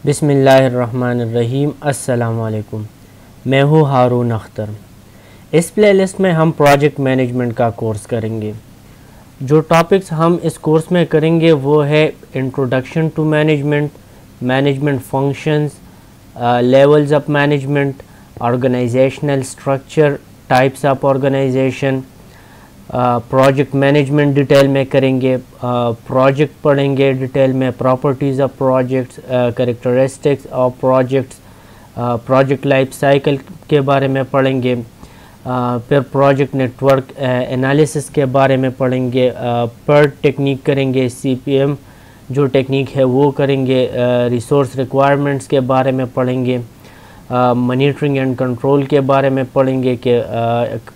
बिस्मिल्लाहिर्रहमानिर्रहीम। अस्सलामुअलैकुम। मैं हूँ हारून अख्तर। इस प्लेलिस्ट में हम प्रोजेक्ट मैनेजमेंट का कोर्स करेंगे। जो टॉपिक्स हम इस कोर्स में करेंगे वो है introduction to management, management functions, levels of management, organisational structure, types of organisation, project management detail में करेंगे, प्रोजेक्ट पढ़ेंगे डिटेल में, properties of projects, characteristics of projects, project life cycle के बारे में पढ़ेंगे, फिर प्रोजेक्ट नेटवर्क एनालिसिस के बारे में पढ़ेंगे, PERT टेक्निक करेंगे, CPM जो टेक्निक है वो करेंगे, रिसोर्स रिक्वायरमेंट्स के बारे में पढ़ेंगे, मॉनिटरिंग एंड कंट्रोल के बारे में पढ़ेंगे कि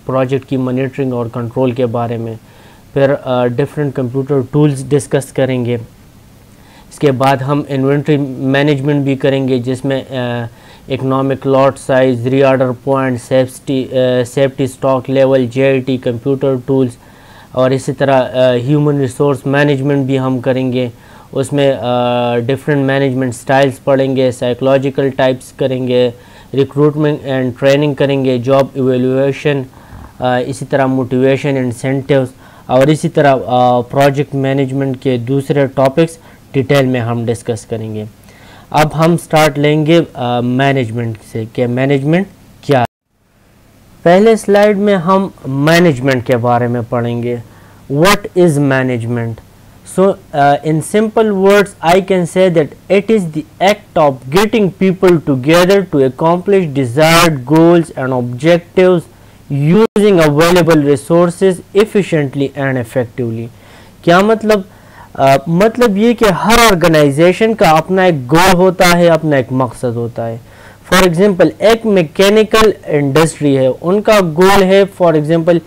प्रोजेक्ट की मॉनिटरिंग और कंट्रोल के बारे में, फिर डिफरेंट कंप्यूटर टूल्स डिस्कस करेंगे। इसके बाद हम इन्वेंट्री मैनेजमेंट भी करेंगे जिसमें economic lot size, reorder point, safety stock level, JIT, computer tools और इसी तरह ह्यूमन रिसोर्स मैनेजमेंट भी हम करेंगे। उसमें डिफरेंट मैनेजमेंट स्टाइल्स पढ़ेंगे, साइकोलॉजिकल टाइप्स करेंगे, रिक्रूटमेंट एंड ट्रेनिंग करेंगे, जॉब इवेल्युएशन, इसी तरह मोटिवेशन, इंसेंटिव्स और इसी तरह प्रोजेक्ट मैनेजमेंट के दूसरे टॉपिक्स डिटेल में हम डिस्कस करेंगे। अब हम स्टार्ट लेंगे मैनेजमेंट से कि मैनेजमेंट क्या है। पहले स्लाइड में हम मैनेजमेंट के बारे में पढ़ेंगे। What is management? So, in simple words, I can say that it is the act of getting people together to accomplish desired goals and objectives using available resources efficiently and effectively. क्या मतलब? मतलब ये कि हर organisation का अपना एक गोल होता है, अपना एक मकसद होता है। फॉर एग्जांपल एक मैकेनिकल इंडस्ट्री है, उनका गोल है फॉर एग्जांपल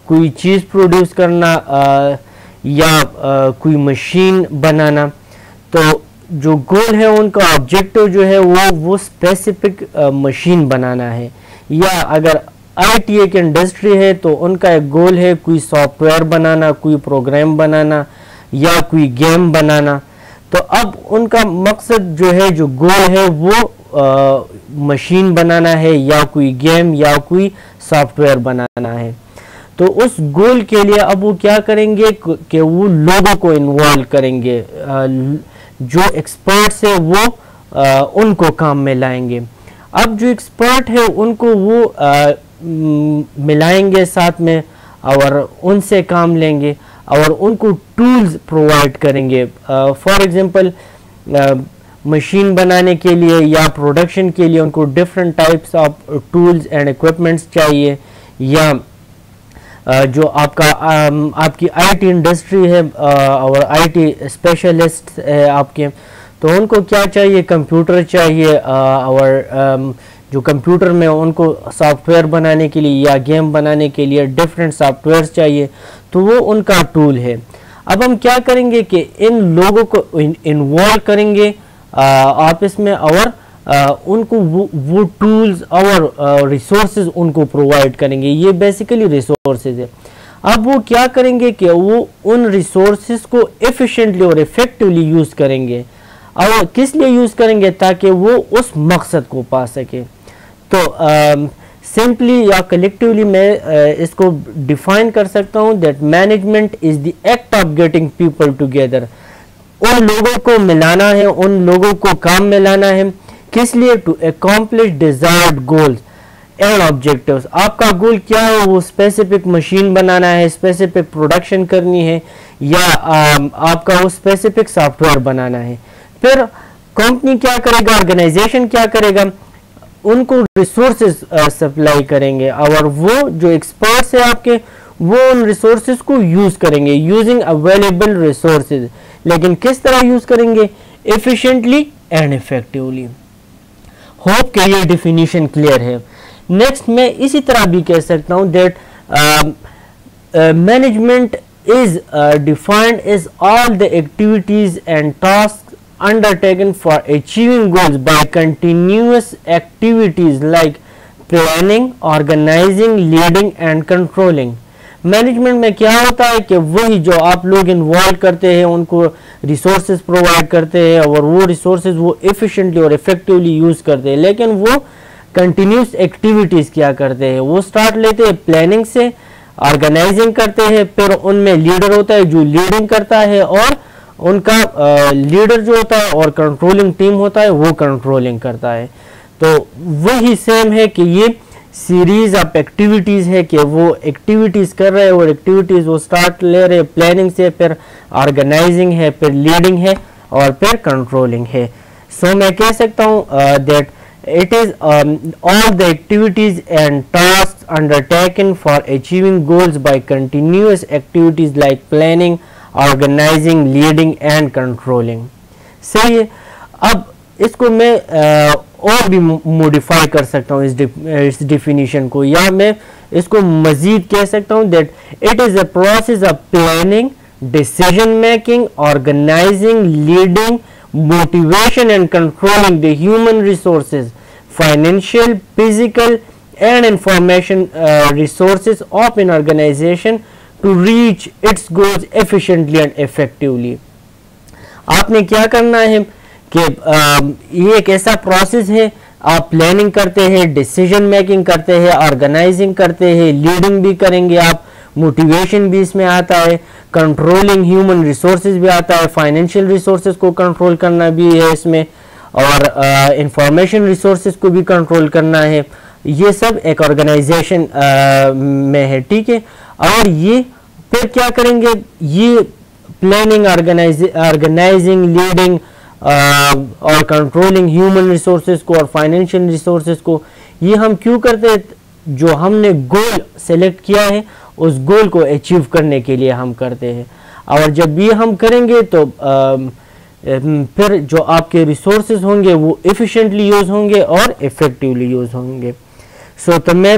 कोई चीज़ प्रोड्यूस करना या कोई मशीन बनाना। तो जो गोल है उनका ऑब्जेक्टिव जो है वो स्पेसिफिक मशीन बनाना है। या अगर IT एक इंडस्ट्री है तो उनका एक गोल है कोई सॉफ्टवेयर बनाना, कोई प्रोग्राम बनाना या कोई गेम बनाना। तो अब उनका मकसद जो है, जो गोल है वो मशीन बनाना है या कोई गेम या कोई सॉफ्टवेयर बनाना है। तो उस गोल के लिए अब वो क्या करेंगे कि वो लोगों को इन्वॉल्व करेंगे, जो एक्सपर्ट्स है वो उनको काम में लाएंगे। अब जो एक्सपर्ट है उनको वो मिलाएंगे साथ में और उनसे काम लेंगे और उनको टूल्स प्रोवाइड करेंगे। फॉर एग्जांपल मशीन बनाने के लिए या प्रोडक्शन के लिए उनको different types of tools and equipments चाहिए। या जो आपकी IT इंडस्ट्री है और IT स्पेशलिस्ट है आपके, तो उनको क्या चाहिए? कंप्यूटर चाहिए और जो कंप्यूटर में उनको सॉफ्टवेयर बनाने के लिए या गेम बनाने के लिए डिफरेंट सॉफ्टवेयर्स चाहिए, तो वो उनका टूल है। अब हम क्या करेंगे कि इन लोगों को इन्वॉल्व करेंगे आपस में और उनको वो टूल्स और रिसोर्सेज उनको प्रोवाइड करेंगे। ये बेसिकली रिसोर्सेज है। अब वो क्या करेंगे कि वो उन रिसोर्सेज को एफिशिएंटली और इफेक्टिवली यूज़ करेंगे। और किस लिए यूज़ करेंगे? ताकि वो उस मकसद को पा सके। तो सिंपली या कलेक्टिवली मैं इसको डिफाइन कर सकता हूँ that management is the act of getting people together. उन लोगों को मिलाना है, उन लोगों को काम में लाना है। किस लिए? To accomplish desired goals and objectives. आपका गोल क्या है? वो स्पेसिफिक मशीन बनाना है, स्पेसिफिक प्रोडक्शन करनी है या आपका वो स्पेसिफिक सॉफ्टवेयर बनाना है। फिर कंपनी क्या करेगा, ऑर्गेनाइजेशन क्या करेगा? उनको रिसोर्सेज सप्लाई करेंगे और वो जो एक्सपर्ट्स है आपके वो उन रिसोर्सेज को यूज करेंगे, यूजिंग अवेलेबल रिसोर्सेज। लेकिन किस तरह यूज करेंगे? Efficiently and effectively. होप कि ये डिफिनीशन क्लियर है। नेक्स्ट मैं इसी तरह भी कह सकता हूँ that management is defined as all the activities and task undertaken for achieving goals by continuous activities like planning, organizing, leading and controlling. Management में क्या होता है कि वही जो आप लोग इन्वॉल्व करते हैं उनको रिसोर्सेज प्रोवाइड करते हैं और वो रिसोर्सेज वो एफिशिएंटली और इफेक्टिवली यूज़ करते हैं, लेकिन वो कंटिन्यूस एक्टिविटीज़ क्या करते हैं, वो स्टार्ट लेते हैं प्लानिंग से, ऑर्गेनाइजिंग करते हैं, फिर उनमें लीडर होता है जो लीडिंग करता है और उनका लीडर जो होता है और कंट्रोलिंग टीम होता है वो कंट्रोलिंग करता है। तो वही सेम है कि ये सीरीज ऑफ एक्टिविटीज़ है कि वो एक्टिविटीज़ कर रहे हैं और एक्टिविटीज़ वो स्टार्ट ले रहे हैं प्लानिंग से, फिर ऑर्गेनाइजिंग है, फिर लीडिंग है और फिर कंट्रोलिंग है। सो मैं कह सकता हूँ that it is all the activities and tasks undertaken for achieving goals by continuous activities like planning, organizing, leading and controlling। सही है। अब इसको मैं और भी मॉडिफाई कर सकता हूँ इस डिफिनीशन को, या मैं इसको मजीद कह सकता हूँ that it is a process of planning, decision making, organising, leading, motivation and controlling the human resources, financial, physical and information resources of an organization to reach its goals efficiently and effectively। आपने क्या करना है कि ये एक ऐसा process है, आप प्लानिंग करते हैं, डिसीजन मेकिंग करते हैं, ऑर्गेनाइजिंग करते हैं, लीडिंग भी करेंगे आप, मोटिवेशन भी इसमें आता है, कंट्रोलिंग ह्यूमन रिसोर्सेज भी आता है, फाइनेंशियल रिसोर्सेज को कंट्रोल करना भी है इसमें, और इंफॉर्मेशन रिसोर्सेज को भी कंट्रोल करना है। ये सब एक ऑर्गेनाइजेशन में है, ठीक है। और ये फिर क्या करेंगे, ये प्लानिंग, ऑर्गेनाइजिंग, लीडिंग और कंट्रोलिंग ह्यूमन रिसोर्सेज को और फाइनेंशियल रिसोर्सेज को, ये हम क्यों करते हैं? जो हमने गोल सेलेक्ट किया है उस गोल को अचीव करने के लिए हम करते हैं। और जब ये हम करेंगे तो फिर जो आपके रिसोर्सेज होंगे वो एफिशिएंटली यूज़ होंगे और इफेक्टिवली यूज़ होंगे। सो तो मैं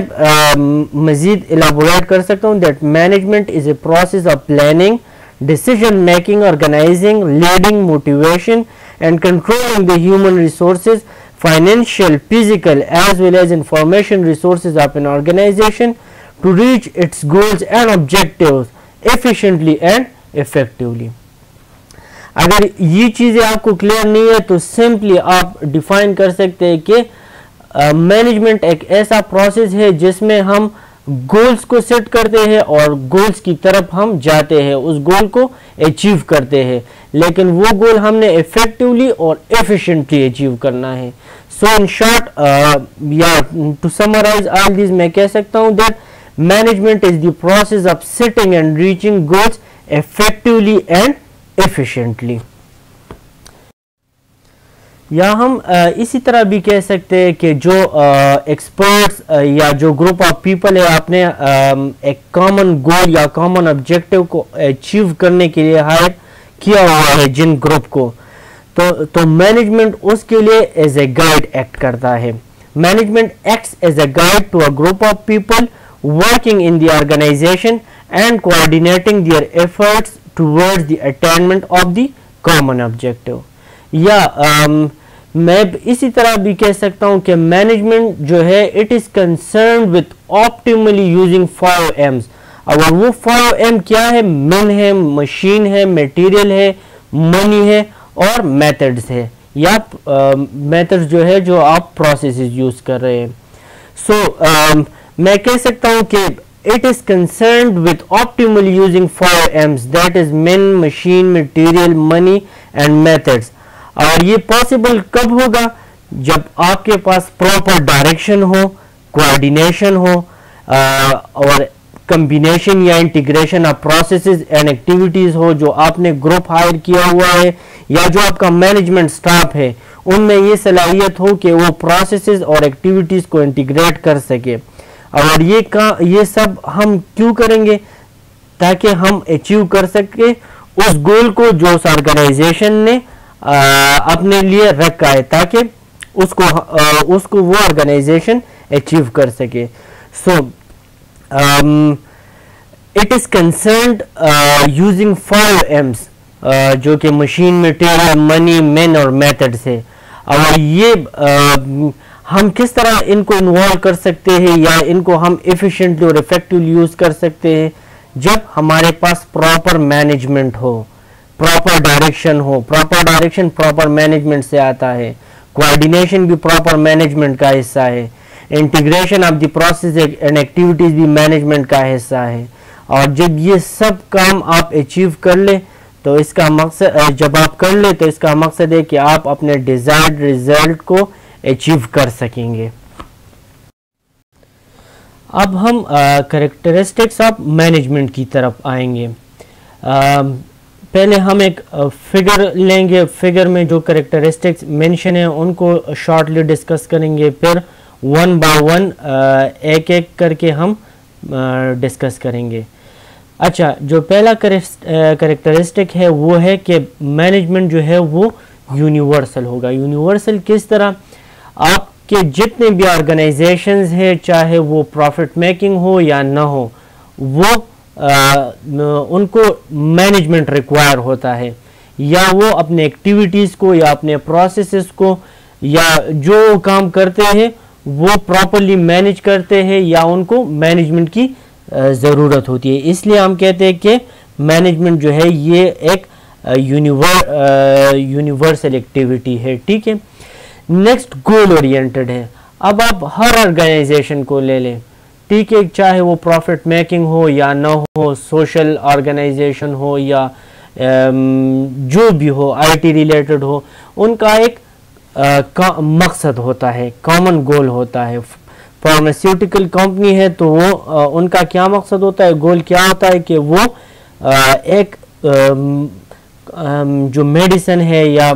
मज़ीद इलाबोरेट कर सकता हूँ that management is a process of planning, decision making, organizing, leading, motivation and controlling the human resources, financial, physical as well as information resources of an organization to reach its goals and objectives efficiently and effectively। अगर ये चीज़ें आपको clear नहीं है तो simply आप define कर सकते हैं कि मैनेजमेंट एक ऐसा प्रोसेस है जिसमें हम गोल्स को सेट करते हैं और गोल्स की तरफ हम जाते हैं, उस गोल को अचीव करते हैं, लेकिन वो गोल हमने इफेक्टिवली और एफिशिएंटली अचीव करना है। सो इन शॉर्ट या टू समराइज ऑल दिस, मैं कह सकता हूँ that management is the process of setting and reaching goals effectively and efficiently. या हम इसी तरह भी कह सकते हैं कि जो एक्सपर्ट्स या जो ग्रुप ऑफ पीपल है आपने एक कॉमन गोल या कॉमन ऑब्जेक्टिव को अचीव करने के लिए हायर किया हुआ है जिन ग्रुप को, तो मैनेजमेंट उसके लिए एज ए गाइड एक्ट करता है। Management acts as a guide to a group of people working in the organisation and coordinating their efforts towards the attainment of the common objective. या मैं इसी तरह भी कह सकता हूं कि मैनेजमेंट जो है it is concerned with optimally using 5 M's। अगर वो 5 M क्या है? मैन है, मशीन है, मटेरियल है, मनी है और मेथड्स है, या मेथड्स जो है जो आप प्रोसेसेस यूज कर रहे हैं। सो मैं कह सकता हूं कि it is concerned with optimally using 5 M's, that is men, machine, material, money and methods। और ये पॉसिबल कब होगा? जब आपके पास प्रॉपर डायरेक्शन हो, कोऑर्डिनेशन हो और कम्बिनेशन या integration of processes and activities हो। जो आपने ग्रुप हायर किया हुआ है या जो आपका मैनेजमेंट स्टाफ है उनमें ये सलाहियत हो कि वो प्रोसेसेस और एक्टिविटीज को इंटीग्रेट कर सके। और ये सब हम क्यों करेंगे? ताकि हम अचीव कर सके उस गोल को जो उस ऑर्गेनाइजेशन ने अपने लिए रखा है, ताकि उसको वो ऑर्गेनाइजेशन अचीव कर सके। So it is concerned using 5 M's, जो कि मशीन, मटेरियल, मनी, मैन और मेथड्स है। और ये हम किस तरह इनको इन्वॉल्व कर सकते हैं या इनको हम एफिशिएंटली और इफेक्टिवली यूज कर सकते हैं, जब हमारे पास प्रॉपर मैनेजमेंट हो, प्रॉपर डायरेक्शन हो। प्रॉपर डायरेक्शन प्रॉपर मैनेजमेंट से आता है, कोऑर्डिनेशन भी प्रॉपर मैनेजमेंट का हिस्सा है, integration of the process and activities भी मैनेजमेंट का हिस्सा है। और जब ये सब काम आप अचीव कर ले तो इसका मकसद, जब आप कर ले तो इसका मकसद है कि आप अपने डिजायर्ड रिजल्ट को अचीव कर सकेंगे। अब हम कैरेक्टरिस्टिक्स ऑफ मैनेजमेंट की तरफ आएंगे। पहले हम एक फिगर लेंगे, फिगर में जो कैरेक्टरिस्टिक्स मेंशन है उनको शॉर्टली डिस्कस करेंगे, फिर वन बाय वन एक एक करके हम डिस्कस करेंगे। अच्छा, जो पहला कैरेक्टरिस्टिक है वो है कि मैनेजमेंट जो है वो यूनिवर्सल होगा। यूनिवर्सल किस तरह? आपके जितने भी ऑर्गेनाइजेशंस है, चाहे वो प्रॉफिट मेकिंग हो या ना हो, वो उनको मैनेजमेंट रिक्वायर होता है, या वो अपने एक्टिविटीज़ को या अपने प्रोसेसेस को या जो काम करते हैं वो प्रॉपरली मैनेज करते हैं या उनको मैनेजमेंट की ज़रूरत होती है। इसलिए हम कहते हैं कि मैनेजमेंट जो है ये एक यूनिवर्सल एक्टिविटी है। ठीक है, नेक्स्ट गोल ओरिएंटेड है। अब आप हर ऑर्गेनाइजेशन को ले लें, ठीक है, चाहे वो प्रॉफिट मेकिंग हो या ना हो, सोशल ऑर्गेनाइजेशन हो या जो भी हो, आईटी रिलेटेड हो, उनका एक मकसद होता है, कॉमन गोल होता है। फार्मास्यूटिकल कंपनी है तो वो उनका क्या मकसद होता है, गोल क्या होता है कि वो एक जो मेडिसिन है या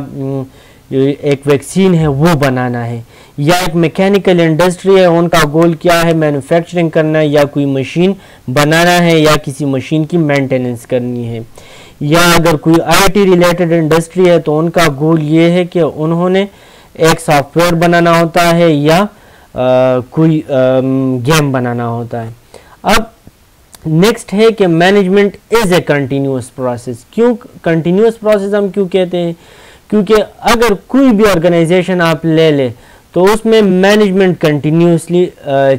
एक वैक्सीन है वो बनाना है। या एक मैकेनिकल इंडस्ट्री है, उनका गोल क्या है, मैन्युफैक्चरिंग करना है या कोई मशीन बनाना है या किसी मशीन की मेंटेनेंस करनी है। या अगर कोई आईटी रिलेटेड इंडस्ट्री है तो उनका गोल ये है कि उन्होंने एक सॉफ्टवेयर बनाना होता है या कोई गेम बनाना होता है। अब नेक्स्ट है कि management is a continuous process. क्यों कंटिन्यूअस प्रोसेस हम क्यों कहते हैं? क्योंकि अगर कोई भी ऑर्गेनाइजेशन आप ले ले तो उसमें मैनेजमेंट कंटिन्यूसली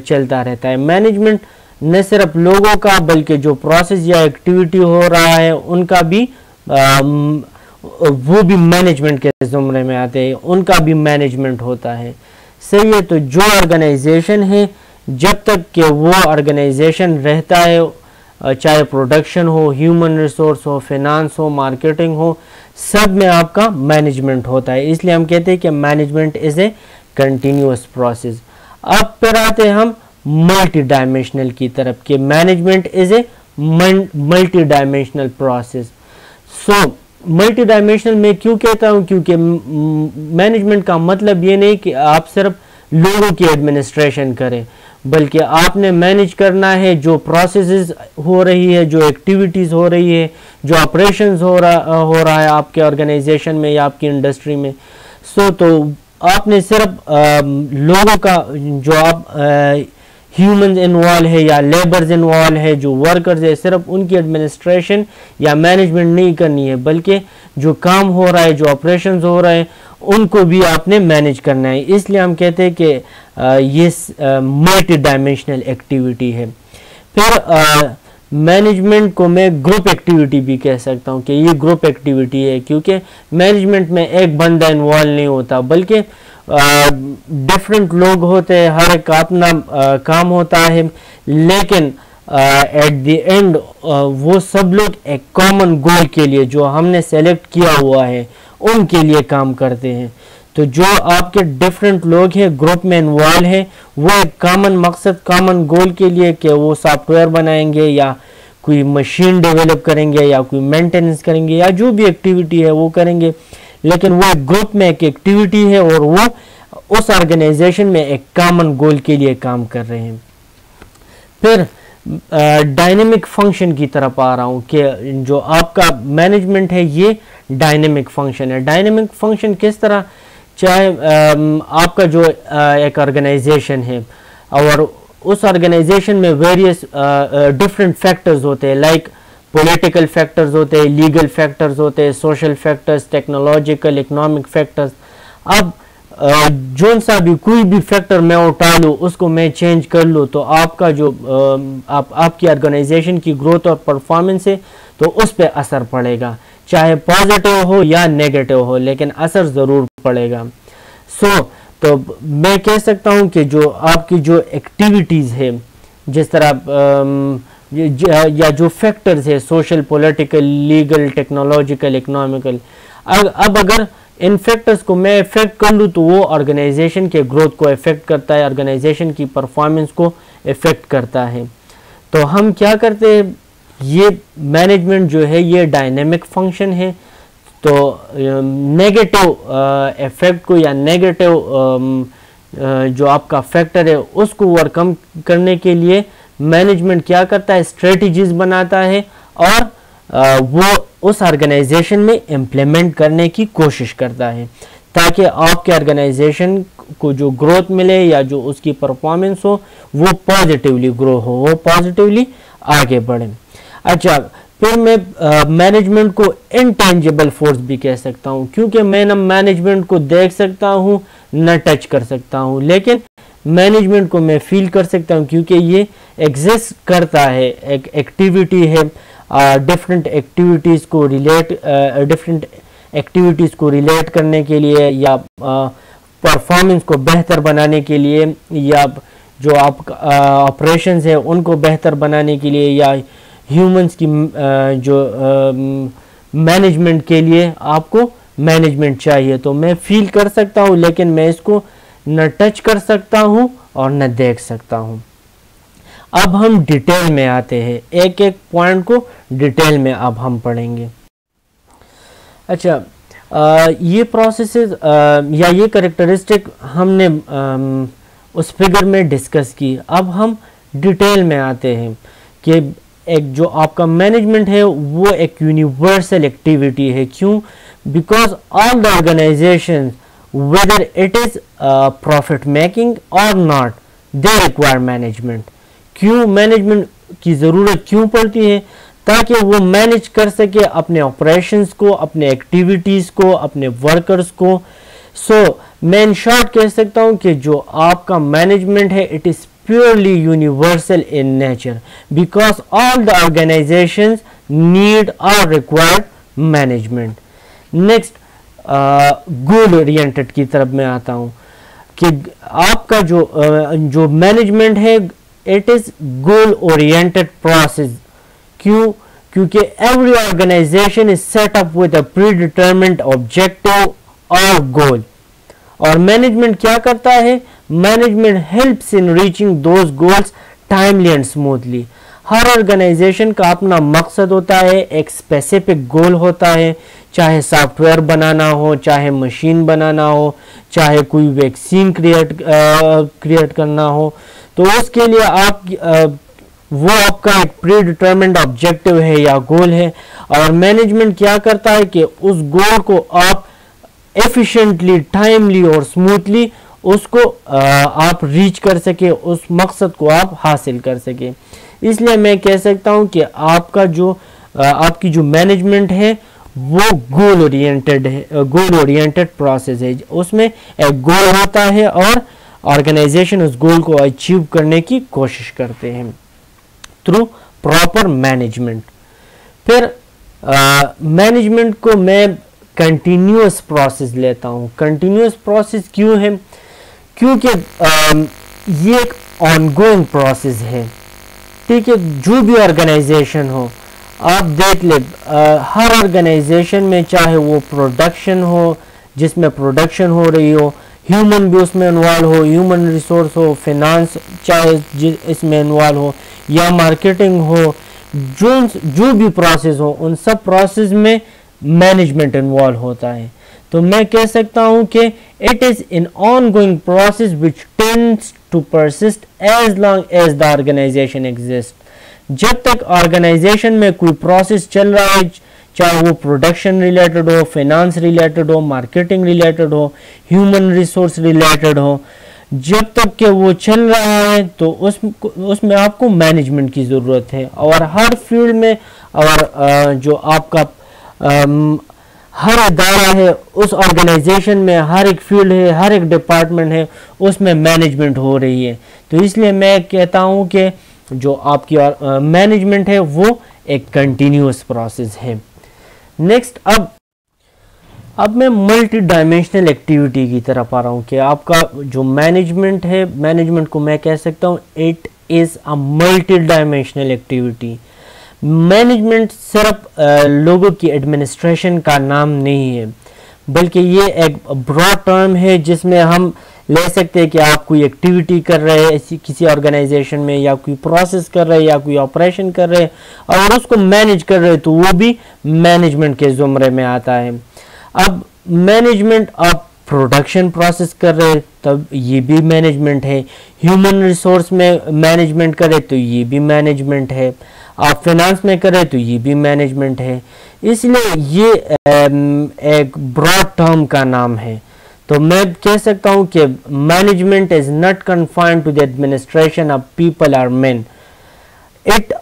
चलता रहता है। मैनेजमेंट न सिर्फ लोगों का बल्कि जो प्रोसेस या एक्टिविटी हो रहा है उनका भी वो भी मैनेजमेंट के ज़ुमरे में आते हैं, उनका भी मैनेजमेंट होता है। सही है, तो जो ऑर्गेनाइजेशन है जब तक कि वो ऑर्गेनाइजेशन रहता है, चाहे प्रोडक्शन हो, ह्यूमन रिसोर्स हो, फाइनेंस हो, मार्केटिंग हो, सब में आपका मैनेजमेंट होता है। इसलिए हम कहते हैं कि management is a continuous process. अब फिर आते हैं हम मल्टी डायमेंशनल की तरफ कि management is a multi dimensional process. So multi dimensional में क्यों कहता हूँ? क्योंकि मैनेजमेंट का मतलब ये नहीं कि आप सिर्फ लोगों की एडमिनिस्ट्रेशन करें, बल्कि आपने मैनेज करना है जो प्रोसेसेस हो रही है, जो एक्टिविटीज़ हो रही है, जो ऑपरेशंस हो रहा है आपके ऑर्गेनाइजेशन में या आपकी इंडस्ट्री में। तो आपने सिर्फ लोगों का, जो आप ह्यूमन इन्वॉल्व है या लेबर्स इन्वॉल्व है, जो वर्कर्स है, सिर्फ उनकी एडमिनिस्ट्रेशन या मैनेजमेंट नहीं करनी है, बल्कि जो काम हो रहा है, जो ऑपरेशंस हो रहे हैं, उनको भी आपने मैनेज करना है। इसलिए हम कहते हैं कि ये मल्टी डायमेंशनल एक्टिविटी है। फिर मैनेजमेंट को मैं ग्रुप एक्टिविटी भी कह सकता हूँ कि ये ग्रुप एक्टिविटी है, क्योंकि मैनेजमेंट में एक बंदा इन्वॉल्व नहीं होता बल्कि डिफरेंट लोग होते हैं, हर एक अपना काम होता है, लेकिन एट द एंड वो सब लोग एक कॉमन गोल के लिए जो हमने सेलेक्ट किया हुआ है उनके लिए काम करते हैं। तो जो आपके डिफरेंट लोग हैं ग्रुप में इन्वॉल्व है, वो एक कॉमन मकसद, कॉमन गोल के लिए कि वो सॉफ्टवेयर बनाएंगे या कोई मशीन डेवलप करेंगे या कोई मेंटेनेंस करेंगे या जो भी एक्टिविटी है वो करेंगे, लेकिन वो ग्रुप में एक एक्टिविटी है और वो उस ऑर्गेनाइजेशन में एक कॉमन गोल के लिए काम कर रहे हैं। फिर डायनेमिक फंक्शन की तरफ आ रहा हूँ कि जो आपका मैनेजमेंट है ये डायनेमिक फंक्शन है। डायनेमिक फंक्शन किस तरह? चाहे आपका जो एक ऑर्गेनाइजेशन है और उस ऑर्गेनाइजेशन में वेरियस डिफरेंट फैक्टर्स होते हैं, लाइक पॉलिटिकल फैक्टर्स होते हैं, लीगल फैक्टर्स होते हैं, social factors, technological, economic factors. अब जोन सा भी कोई भी फैक्टर मैं उठा लूँ, उसको मैं चेंज कर लूँ, तो आपका जो आपकी ऑर्गेनाइजेशन की ग्रोथ और परफॉर्मेंस है तो उस पर असर पड़ेगा, चाहे पॉजिटिव हो या नेगेटिव हो, लेकिन असर ज़रूर पड़ेगा। तो मैं कह सकता हूँ कि जो आपकी जो एक्टिविटीज़ है, जिस तरह या जो फैक्टर्स है, social, political, legal, technological, economical, अब अगर इन फैक्टर्स को मैं इफेक्ट कर लूँ तो वो ऑर्गेनाइजेशन के ग्रोथ को इफेक्ट करता है, ऑर्गेनाइजेशन की परफॉर्मेंस को इफेक्ट करता है। तो हम क्या करते हैं, ये मैनेजमेंट जो है ये डायनेमिक फंक्शन है, तो नेगेटिव इफेक्ट को या नेगेटिव जो आपका फैक्टर है उसको ओवरकम करने के लिए मैनेजमेंट क्या करता है, स्ट्रेटजीज बनाता है और वो उस ऑर्गेनाइजेशन में इम्प्लीमेंट करने की कोशिश करता है, ताकि आपके ऑर्गेनाइजेशन को जो ग्रोथ मिले या जो उसकी परफॉर्मेंस हो वो पॉजिटिवली ग्रो हो, वो पॉजिटिवली आगे बढ़े। अच्छा, फिर मैं मैनेजमेंट को इनटेंजिबल फोर्स भी कह सकता हूँ, क्योंकि मैं न मैनेजमेंट को देख सकता हूँ न टच कर सकता हूँ, लेकिन मैनेजमेंट को मैं फील कर सकता हूँ, क्योंकि ये एग्जिस्ट करता है, एक एक्टिविटी है। डिफरेंट एक्टिविटीज़ को रिलेट करने के लिए या परफॉर्मेंस को बेहतर बनाने के लिए या जो आप ऑपरेशंस है उनको बेहतर बनाने के लिए या ह्यूमंस की जो मैनेजमेंट के लिए आपको मैनेजमेंट चाहिए, तो मैं फील कर सकता हूँ, लेकिन मैं इसको न टच कर सकता हूँ और न देख सकता हूँ। अब हम डिटेल में आते हैं, एक एक पॉइंट को डिटेल में अब हम पढ़ेंगे। अच्छा, ये प्रोसेसेस या ये कैरेक्टरिस्टिक हमने उस फिगर में डिस्कस की। अब हम डिटेल में आते हैं कि एक जो आपका मैनेजमेंट है वो एक यूनिवर्सल एक्टिविटी है। क्यों? Because all the organisation whether it is profit making or not, they require management. क्यों मैनेजमेंट की ज़रूरत क्यों पड़ती है? ताकि वो मैनेज कर सके अपने ऑपरेशंस को, अपने एक्टिविटीज़ को, अपने वर्कर्स को। मैं इन शॉर्ट कह सकता हूँ कि जो आपका मैनेजमेंट है it is purely universal in nature because all the organizations need or require management. Next, goal oriented की तरफ मैं आता हूँ कि आपका जो मैनेजमेंट है it is goal oriented process. क्यों? क्योंकि every organization is set up with a predetermined objective or goal. और मैनेजमेंट क्या करता है? Management helps in reaching those goals timely and smoothly. हर ऑर्गेनाइजेशन का अपना मकसद होता है, एक स्पेसिफिक गोल होता है, चाहे सॉफ्टवेयर बनाना हो, चाहे मशीन बनाना हो, चाहे कोई वैक्सीन क्रिएट करना हो। तो उसके लिए वो आपका एक प्री डिटर्मिन्ड ऑब्जेक्टिव है या गोल है, और मैनेजमेंट क्या करता है कि उस गोल को आप एफिशिएंटली, टाइमली और स्मूथली उसको आप रीच कर सके, उस मकसद को आप हासिल कर सके। इसलिए मैं कह सकता हूं कि आपकी जो मैनेजमेंट है वो गोल ओरिएंटेड प्रोसेस है। उसमें एक गोल होता है और ऑर्गेनाइजेशन उस गोल को अचीव करने की कोशिश करते हैं थ्रू प्रॉपर मैनेजमेंट। फिर मैनेजमेंट को मैं कंटिन्यूअस प्रोसेस लेता हूँ। कंटिन्यूअस प्रोसेस क्यों है? क्योंकि ये एक ऑनगोइंग प्रोसेस है। ठीक है, जो भी ऑर्गेनाइजेशन हो, आप देख ले, हर ऑर्गेनाइजेशन में चाहे वो प्रोडक्शन हो, जिसमें प्रोडक्शन हो रही हो, ह्यूमन भी उसमें इन्वॉल्व हो, ह्यूमन रिसोर्स हो, फाइनेंस चाहे इसमें इन्वॉल्व हो, या मार्केटिंग हो, जो भी प्रोसेस हो, उन सब प्रोसेस में मैनेजमेंट इन्वॉल्व होता है। तो मैं कह सकता हूं कि it is an ongoing process which tends to persist as long as the organisation exist. जब तक ऑर्गेनाइजेशन में कोई प्रोसेस चल रहा है, चाहे वो प्रोडक्शन रिलेटेड हो, फाइनेंस रिलेटेड हो, मार्केटिंग रिलेटेड हो, ह्यूमन रिसोर्स रिलेटेड हो, जब तक कि वो चल रहा है तो उसमें आपको मैनेजमेंट की ज़रूरत है। और हर फील्ड में, और जो आपका हर इदारा है, उस ऑर्गेनाइजेशन में हर एक फील्ड है, हर एक डिपार्टमेंट है, उसमें मैनेजमेंट हो रही है। तो इसलिए मैं कहता हूँ कि जो आपकी मैनेजमेंट है वो एक कंटिन्यूअस प्रोसेस है। नेक्स्ट, अब मैं मल्टी डायमेंशनल एक्टिविटी की तरफ आ रहा हूँ कि आपका जो मैनेजमेंट है, मैनेजमेंट को मैं कह सकता हूँ it is a multi dimensional activity. Management सिर्फ लोगों की एडमिनिस्ट्रेशन का नाम नहीं है, बल्कि ये एक ब्रॉड टर्म है जिसमें हम ले सकते हैं कि आप कोई एक्टिविटी कर रहे हैं किसी ऑर्गेनाइजेशन में, या कोई प्रोसेस कर रहे हैं, या कोई ऑपरेशन कर रहे हैं और उसको मैनेज कर रहे हैं, तो वो भी मैनेजमेंट के ज़ुमरे में आता है। अब मैनेजमेंट आप प्रोडक्शन प्रोसेस कर रहे हैं तब ये भी मैनेजमेंट है, ह्यूमन रिसोर्स में मैनेजमेंट करें तो ये भी मैनेजमेंट है, आप फाइनेंस में करें तो ये भी मैनेजमेंट है। इसलिए ये एक ब्रॉड टर्म का नाम है। तो मैं कह सकता हूँ कि management is not confined to the administration of people और men, it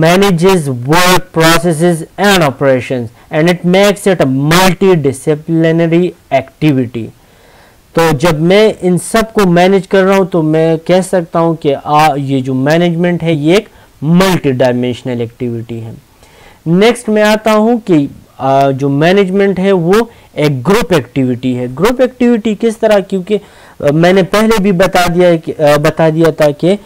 manages work processes and operations and it makes it a multidisciplinary activity। तो जब मैं इन सब को मैनेज कर रहा हूँ तो मैं कह सकता हूँ कि ये जो मैनेजमेंट है ये एक मल्टी डायमेंशनल एक्टिविटी है। नेक्स्ट मैं आता हूँ कि जो मैनेजमेंट है वो एक ग्रुप एक्टिविटी है। ग्रुप एक्टिविटी किस तरह, क्योंकि मैंने पहले भी बता दिया था कि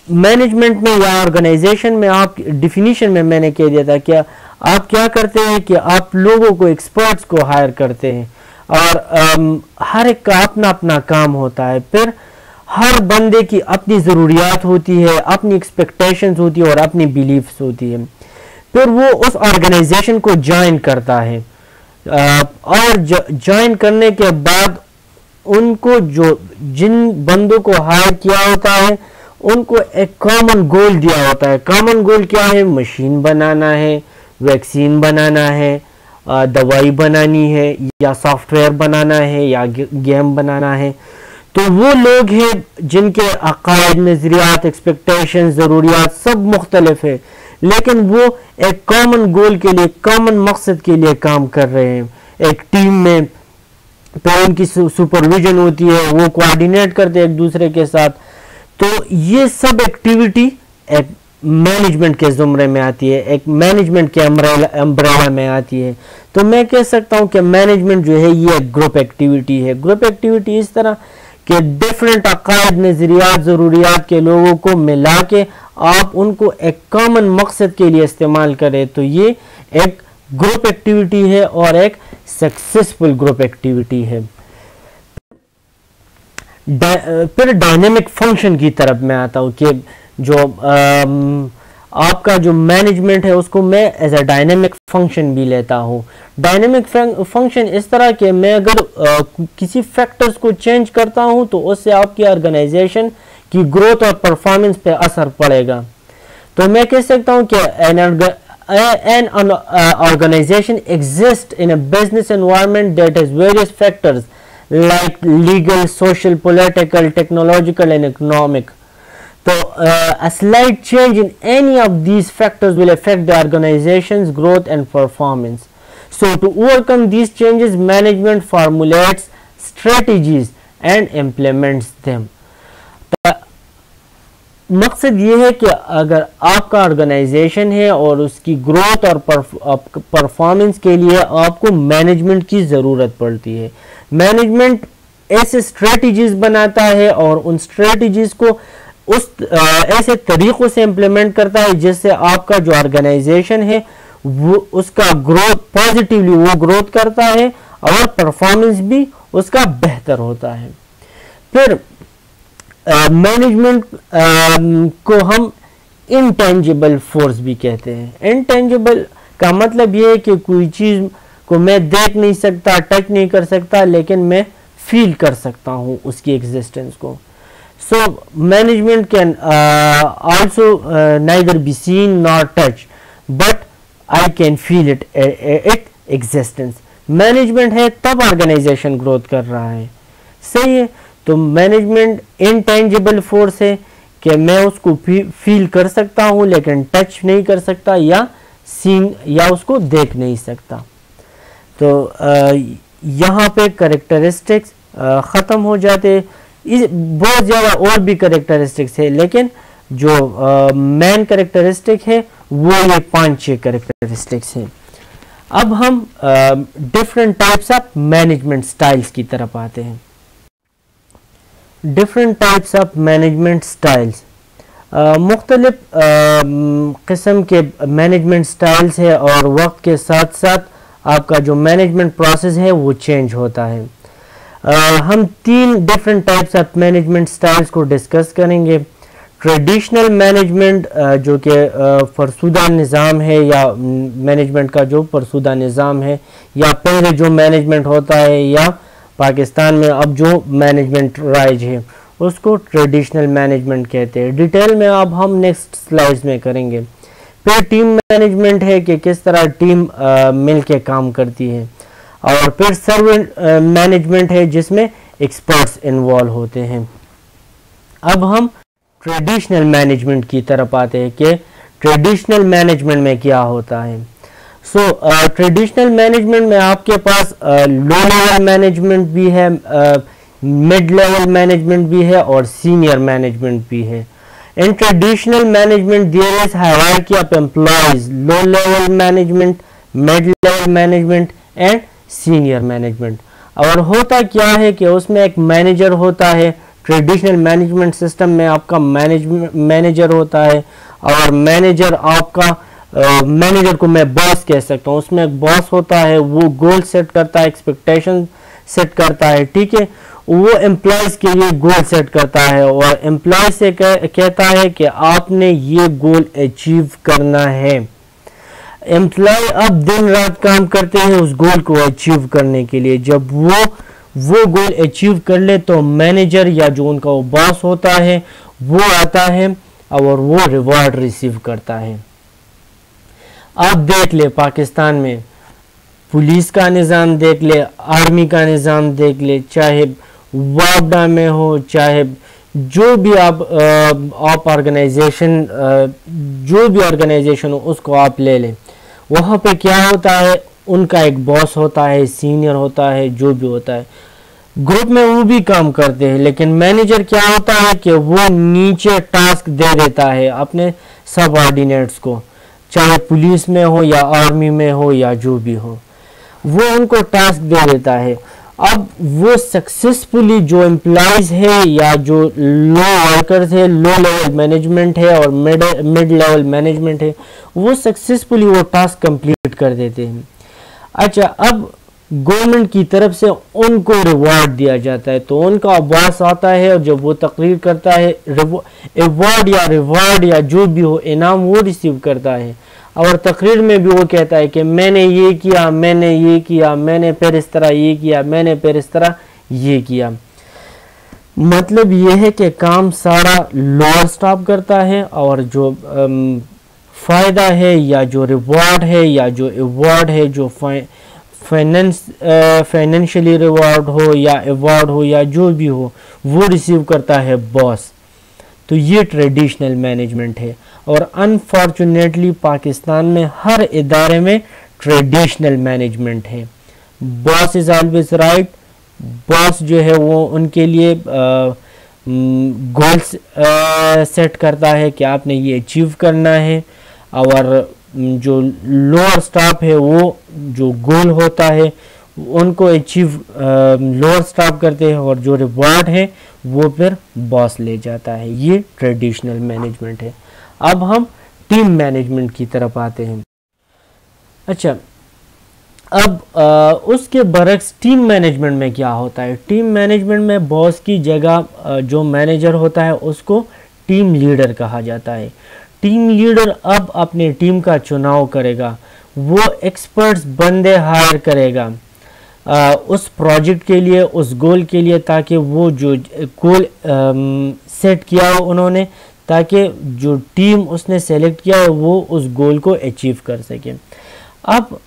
मैनेजमेंट में या ऑर्गेनाइजेशन में आप डिफिनीशन में मैंने कह दिया था कि आप क्या करते हैं कि आप लोगों को, एक्सपर्ट्स को हायर करते हैं और हर एक का अपना अपना काम होता है। फिर हर बंदे की अपनी ज़रूरियात होती है, अपनी एक्सपेक्टेशंस होती है और अपनी बिलीफ्स होती है। फिर वो उस ऑर्गेनाइजेशन को ज्वाइन करता है और ज्वाइन करने के बाद उनको जिन बंदों को हायर किया होता है उनको एक कॉमन गोल दिया होता है। कॉमन गोल क्या है? मशीन बनाना है, वैक्सीन बनाना है, दवाई बनानी है, या सॉफ्टवेयर बनाना है, या गेम बनाना है। तो वो लोग हैं जिनके अकायद, नज़रियात, एक्सपेक्टेशन, ज़रूरियात सब मुख्तलिफ है, लेकिन वो एक कॉमन गोल के लिए, कॉमन मकसद के लिए काम कर रहे हैं एक टीम में। तो उनकी सुपरविजन होती है, वो कोऑर्डिनेट करते हैं एक दूसरे के साथ। तो ये सब एक्टिविटी एक मैनेजमेंट के ज़ुमरे में आती है, एक मैनेजमेंट के अम्ब्रेला में आती है। तो मैं कह सकता हूँ कि मैनेजमेंट जो है ये एक ग्रुप एक्टिविटी है। ग्रुप एक्टिविटी इस तरह कि डिफरेंट अकायद, नज़रियात, ज़रूरियात के लोगों को मिला के आप उनको एक कॉमन मकसद के लिए इस्तेमाल करें, तो ये एक ग्रुप एक्टिविटी है और एक सक्सेसफुल ग्रुप एक्टिविटी है। फिर डायनेमिक फंक्शन की तरफ मैं आता हूँ कि जो आपका जो मैनेजमेंट है उसको मैं एज अ डायनेमिक फंक्शन भी लेता हूँ। डायनेमिक फंक्शन इस तरह के मैं अगर किसी फैक्टर्स को चेंज करता हूँ तो उससे आपकी ऑर्गेनाइजेशन की ग्रोथ और परफॉर्मेंस पे असर पड़ेगा। तो मैं कह सकता हूँ कि an organization exists in a business environment that has various factors like legal, social, political, technological and economic. So a slight change in any of these factors will affect the organization's growth and performance. So to overcome these changes, management formulates strategies and implements them. मकसद ये है कि अगर आपका organisation है और उसकी growth और परफॉर्मेंस के लिए आपको मैनेजमेंट की ज़रूरत पड़ती है। मैनेजमेंट ऐसे स्ट्रेटजीज बनाता है और उन स्ट्रेटजीज को उस ऐसे तरीक़ों से इम्प्लीमेंट करता है जिससे आपका जो ऑर्गेनाइजेशन है वो उसका ग्रोथ पॉजिटिवली वो ग्रोथ करता है और परफॉर्मेंस भी उसका बेहतर होता है। फिर मैनेजमेंट को हम इंटेंजिबल फोर्स भी कहते हैं। इंटेंजिबल का मतलब ये है कि कोई चीज़ को मैं देख नहीं सकता, टच नहीं कर सकता, लेकिन मैं फील कर सकता हूँ उसकी एग्जिस्टेंस को। So management can also neither be seen nor touch but I can feel it existence. Management है तब ऑर्गेनाइजेशन ग्रोथ कर रहा है, सही है। तो मैनेजमेंट इनटेंजिबल फोर्स है कि मैं उसको फील कर सकता हूँ लेकिन टच नहीं कर सकता या सीन या उसको देख नहीं सकता। तो यहाँ पे करेक्टरिस्टिक्स ख़त्म हो जाते। बहुत ज़्यादा और भी करेक्टरिस्टिक्स है, लेकिन जो मेन करेक्टरिस्टिक है वो ये 5-6 करेक्टरिस्टिक्स हैं। अब हम different types of management styles की तरफ आते हैं। Different types of management styles, मुख्तलिफ किस्म के मैनेजमेंट स्टाइल्स है और वक्त के साथ साथ आपका जो मैनेजमेंट प्रोसेस है वो चेंज होता है। हम 3 different types of management styles को डिस्कस करेंगे। ट्रेडिशनल मैनेजमेंट जो कि फरसुदा निज़ाम है, या मैनेजमेंट का जो फरसुदा निज़ाम है, या पहले जो मैनेजमेंट होता है, या पाकिस्तान में अब जो मैनेजमेंट राइज है उसको ट्रेडिशनल मैनेजमेंट कहते हैं। डिटेल में अब हम नेक्स्ट स्लाइड्स में करेंगे। फिर टीम मैनेजमेंट है कि किस तरह टीम मिल के काम करती है, और फिर सर्वेंट मैनेजमेंट है जिसमें एक्सपर्ट्स इन्वॉल्व होते हैं। अब हम ट्रेडिशनल मैनेजमेंट की तरफ आते हैं कि ट्रेडिशनल मैनेजमेंट में क्या होता है। ट्रेडिशनल मैनेजमेंट में आपके पास लो लेवल मैनेजमेंट भी है, मिड लेवल मैनेजमेंट भी है और सीनियर मैनेजमेंट भी है। In traditional management there is hierarchy of employees, low level management, mid level management and senior management. और होता क्या है कि उसमें एक मैनेजर होता है। ट्रेडिशनल मैनेजमेंट सिस्टम में आपका मैनेजर होता है, और मैनेजर आपका मैनेजर को मैं बॉस कह सकता हूँ। उसमें एक बॉस होता है, वो गोल सेट करता है, एक्सपेक्टेशन सेट करता है, ठीक है। वो एम्प्लॉयज के लिए गोल सेट करता है और एम्प्लॉय से कहता है कि आपने ये गोल अचीव करना है। एम्प्लॉय अब दिन रात काम करते हैं उस गोल को अचीव करने के लिए। जब वो गोल अचीव कर ले तो मैनेजर या जो उनका वो बॉस होता है वो आता है और वो रिवॉर्ड रिसीव करता है। आप देख ले पाकिस्तान में पुलिस का निज़ाम देख ले, आर्मी का निज़ाम देख ले, चाहे वापडा में हो, चाहे जो भी आप ऑर्गेनाइजेशन जो भी ऑर्गेनाइजेशन हो उसको आप ले लें। वहाँ पे क्या होता है, उनका एक बॉस होता है, सीनियर होता है, जो भी होता है। ग्रुप में वो भी काम करते हैं, लेकिन मैनेजर क्या होता है कि वो नीचे टास्क दे देता है अपने सबऑर्डिनेट्स को, चाहे पुलिस में हो या आर्मी में हो या जो भी हो, वो उनको टास्क दे देता है। अब वो सक्सेसफुली जो एम्प्लॉयज है या जो लो वर्कर्स है, लो लेवल मैनेजमेंट है और मिड लेवल मैनेजमेंट है, वो सक्सेसफुली वो टास्क कंप्लीट कर देते हैं। अच्छा, अब गवर्नमेंट की तरफ से उनको रिवॉर्ड दिया जाता है, तो उनका बॉस आता है और जब वो तकरीर करता है, अवार्ड या रिवॉर्ड या जो भी हो इनाम वो रिसीव करता है, और तकरीर में भी वो कहता है कि मैंने ये किया, मैंने ये किया, मैंने फिर इस तरह ये किया, मैंने फिर इस तरह ये किया। मतलब ये है कि काम सारा लोअर स्टाफ करता है, और जो फ़ायदा है या जो रिवॉर्ड है या जो अवार्ड है, जो फाइनेंशियली रिवॉर्ड हो या अवार्ड हो या जो भी हो, वो रिसीव करता है बॉस। तो ये ट्रेडिशनल मैनेजमेंट है, और अनफॉर्चुनेटली पाकिस्तान में हर इदारे में ट्रेडिशनल मैनेजमेंट है। Boss is always right. Boss जो है वो उनके लिए गोल्स सेट करता है कि आपने ये अचीव करना है, और जो लोअर स्टाफ है वो जो गोल होता है उनको अचीव लोअर स्टाफ करते हैं, और जो रिवॉर्ड है वो फिर बॉस ले जाता है। ये ट्रेडिशनल मैनेजमेंट है। अब हम टीम मैनेजमेंट की तरफ आते हैं। अच्छा, अब उसके बरक्स टीम मैनेजमेंट में क्या होता है। टीम मैनेजमेंट में बॉस की जगह जो मैनेजर होता है उसको टीम लीडर कहा जाता है। टीम लीडर अब अपनी टीम का चुनाव करेगा, वो एक्सपर्ट्स बंदे हायर करेगा उस प्रोजेक्ट के लिए, उस गोल के लिए, ताकि वो जो गोल सेट किया हो उन्होंने, ताकि जो टीम उसने सेलेक्ट किया है वो उस गोल को अचीव कर सके। अब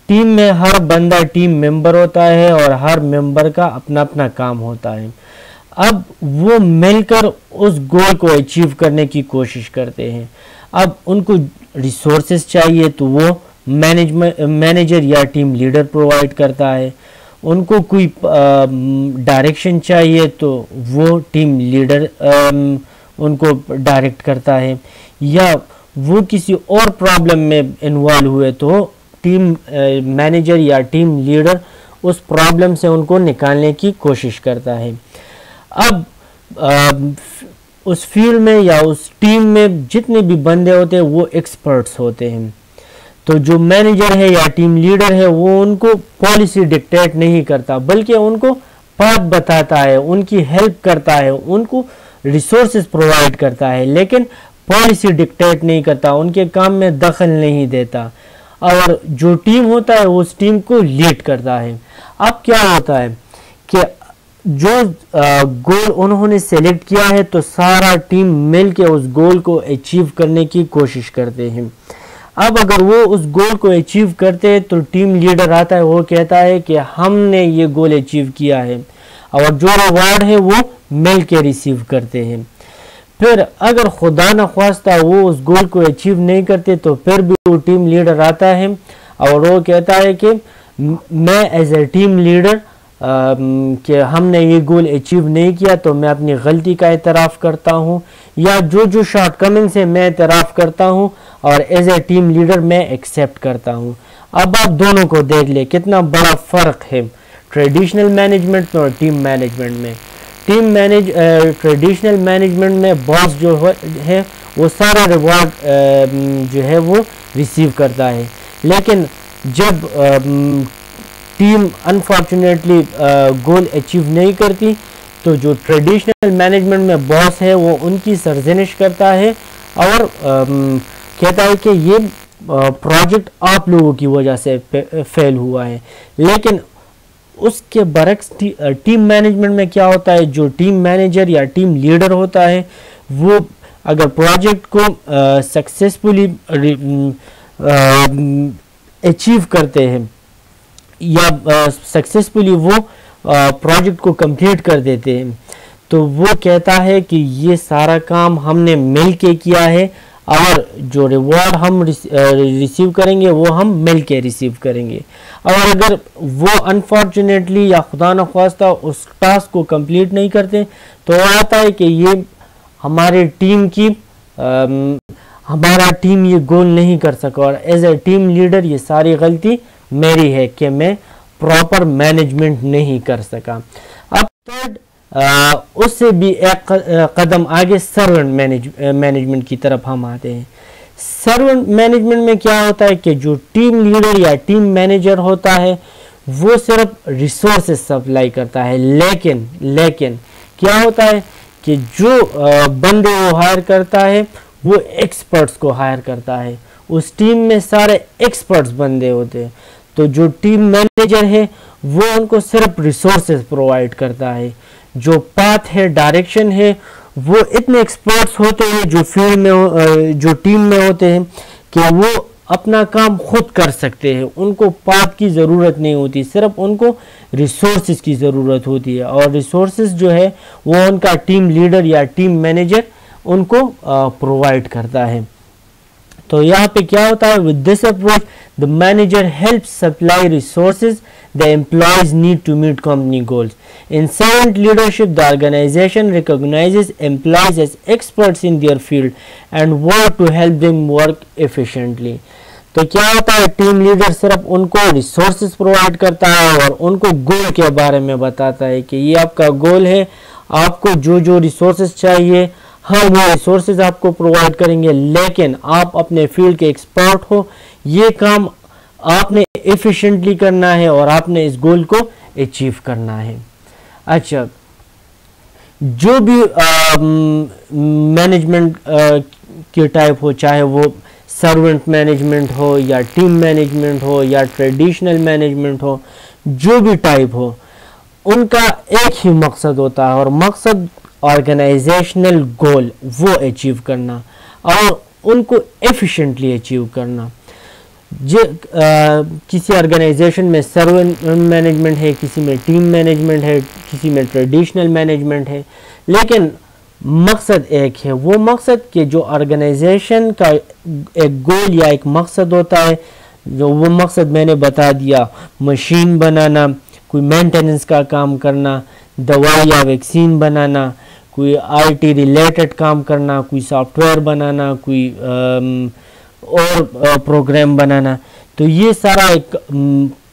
टीम में हर बंदा टीम मेंबर होता है और हर मेंबर का अपना अपना काम होता है। अब वो मिलकर उस गोल को अचीव करने की कोशिश करते हैं। अब उनको रिसोर्सेज चाहिए तो वो मैनेजर या टीम लीडर प्रोवाइड करता है। उनको कोई डायरेक्शन चाहिए तो वो टीम लीडर उनको डायरेक्ट करता है, या वो किसी और प्रॉब्लम में इन्वॉल्व हुए तो टीम मैनेजर या टीम लीडर उस प्रॉब्लम से उनको निकालने की कोशिश करता है। अब उस फील्ड में या उस टीम में जितने भी बंदे होते हैं वो एक्सपर्ट्स होते हैं। तो जो मैनेजर है या टीम लीडर है वो उनको पॉलिसी डिक्टेट नहीं करता, बल्कि उनको पाथ बताता है, उनकी हेल्प करता है, उनको रिसोर्सेज प्रोवाइड करता है, लेकिन पॉलिसी डिक्टेट नहीं करता, उनके काम में दखल नहीं देता। और जो टीम होता है उस टीम को लीड करता है। अब क्या होता है कि जो गोल उन्होंने सेलेक्ट किया है तो सारा टीम मिलके उस गोल को अचीव करने की कोशिश करते हैं। अब अगर वो उस गोल को अचीव करते हैं तो टीम लीडर आता है, वो कहता है कि हमने ये गोल अचीव किया है, और जो रिवार्ड है वो मिल के रिसीव करते हैं। फिर अगर खुदा न ख्वास्ता वो उस गोल को अचीव नहीं करते तो फिर भी वो टीम लीडर आता है और वो कहता है कि मैं एज ए टीम लीडर कि हमने ये गोल अचीव नहीं किया तो मैं अपनी गलती का एतराफ़ करता हूँ, या जो शॉर्टकमिंग्स है मैं एतराफ़ करता हूँ और एज ए टीम लीडर मैं एक्सेप्ट करता हूँ। अब आप दोनों को देख ले कितना बड़ा फ़र्क है ट्रेडिशनल मैनेजमेंट में और टीम मैनेजमेंट में। ट्रेडिशनल मैनेजमेंट में बॉस जो है वो सारा रिवॉर्ड जो है वो रिसीव करता है, लेकिन जब टीम अनफॉर्चुनेटली गोल अचीव नहीं करती तो जो ट्रेडिशनल मैनेजमेंट में बॉस है वो उनकी सरजनिश करता है और कहता है कि ये प्रोजेक्ट आप लोगों की वजह से फेल हुआ है। लेकिन उसके बरक्स टीम मैनेजमेंट में क्या होता है, जो टीम मैनेजर या टीम लीडर होता है वो अगर प्रोजेक्ट को सक्सेसफुली अचीव करते हैं या सक्सेसफुली वो प्रोजेक्ट को कंप्लीट कर देते हैं तो वो कहता है कि ये सारा काम हमने मिल के किया है और जो रिवॉर्ड हम रिसीव करेंगे वो हम मिल के रिसीव करेंगे। और अगर वो अनफॉर्चुनेटली या खुदा न ख्वास्ता उस टास्क को कंप्लीट नहीं करते तो आता है कि ये हमारे टीम की हमारा टीम ये गोल नहीं कर सका और एज ए टीम लीडर ये सारी गलती मेरी है कि मैं प्रॉपर मैनेजमेंट नहीं कर सका। अब थर्ड उससे भी एक कदम आगे सर्वेंट मैनेजमेंट की तरफ हम आते हैं। सर्वेंट मैनेजमेंट में क्या होता है कि जो टीम लीडर या टीम मैनेजर होता है वो सिर्फ रिसोर्सेज सप्लाई करता है, लेकिन क्या होता है कि जो बंदे वो हायर करता है वो एक्सपर्ट्स को हायर करता है। उस टीम में सारे एक्सपर्ट्स बंदे होते हैं, तो जो टीम मैनेजर है वो उनको सिर्फ रिसोर्सेज प्रोवाइड करता है। जो पाथ है, डायरेक्शन है, वो इतने एक्सपर्ट्स होते हैं जो फील्ड में जो टीम में होते हैं कि वो अपना काम खुद कर सकते हैं, उनको पाथ की ज़रूरत नहीं होती, सिर्फ उनको रिसोर्सेज की ज़रूरत होती है और रिसोर्सेज जो है वो उनका टीम लीडर या टीम मैनेजर उनको प्रोवाइड करता है। तो यहाँ पे क्या होता है, with this approach the manager help supply resources the employees need to meet company goals. In servant leadership, the organization recognizes employees as experts in their field and work to help them work efficiently. तो क्या होता है, team leader सिर्फ उनको resources provide करता है और उनको गोल के बारे में बताता है कि ये आपका गोल है, आपको जो रिसोर्सेज चाहिए हम वो रिसोर्सेज आपको प्रोवाइड करेंगे, लेकिन आप अपने फील्ड के एक्सपर्ट हो, ये काम आपने एफिशिएंटली करना है और आपने इस गोल को अचीव करना है। अच्छा, जो भी मैनेजमेंट के टाइप हो, चाहे वो सर्वेंट मैनेजमेंट हो या टीम मैनेजमेंट हो या ट्रेडिशनल मैनेजमेंट हो, जो भी टाइप हो, उनका एक ही मकसद होता है और मकसद ऑर्गेनाइजेशनल गोल वो अचीव करना और उनको एफिशिएंटली अचीव करना। किसी ऑर्गेनाइजेशन में सर्वेंट मैनेजमेंट है, किसी में टीम मैनेजमेंट है, किसी में ट्रेडिशनल मैनेजमेंट है, लेकिन मकसद एक है। वो मकसद कि जो ऑर्गेनाइजेशन का एक गोल या एक मकसद होता है जो वो मकसद मैंने बता दिया, मशीन बनाना, कोई मेंटेनेंस का काम करना, दवाई या वैक्सीन बनाना, कोई आईटी रिलेटेड काम करना, कोई सॉफ्टवेयर बनाना, कोई और प्रोग्राम बनाना। तो ये सारा एक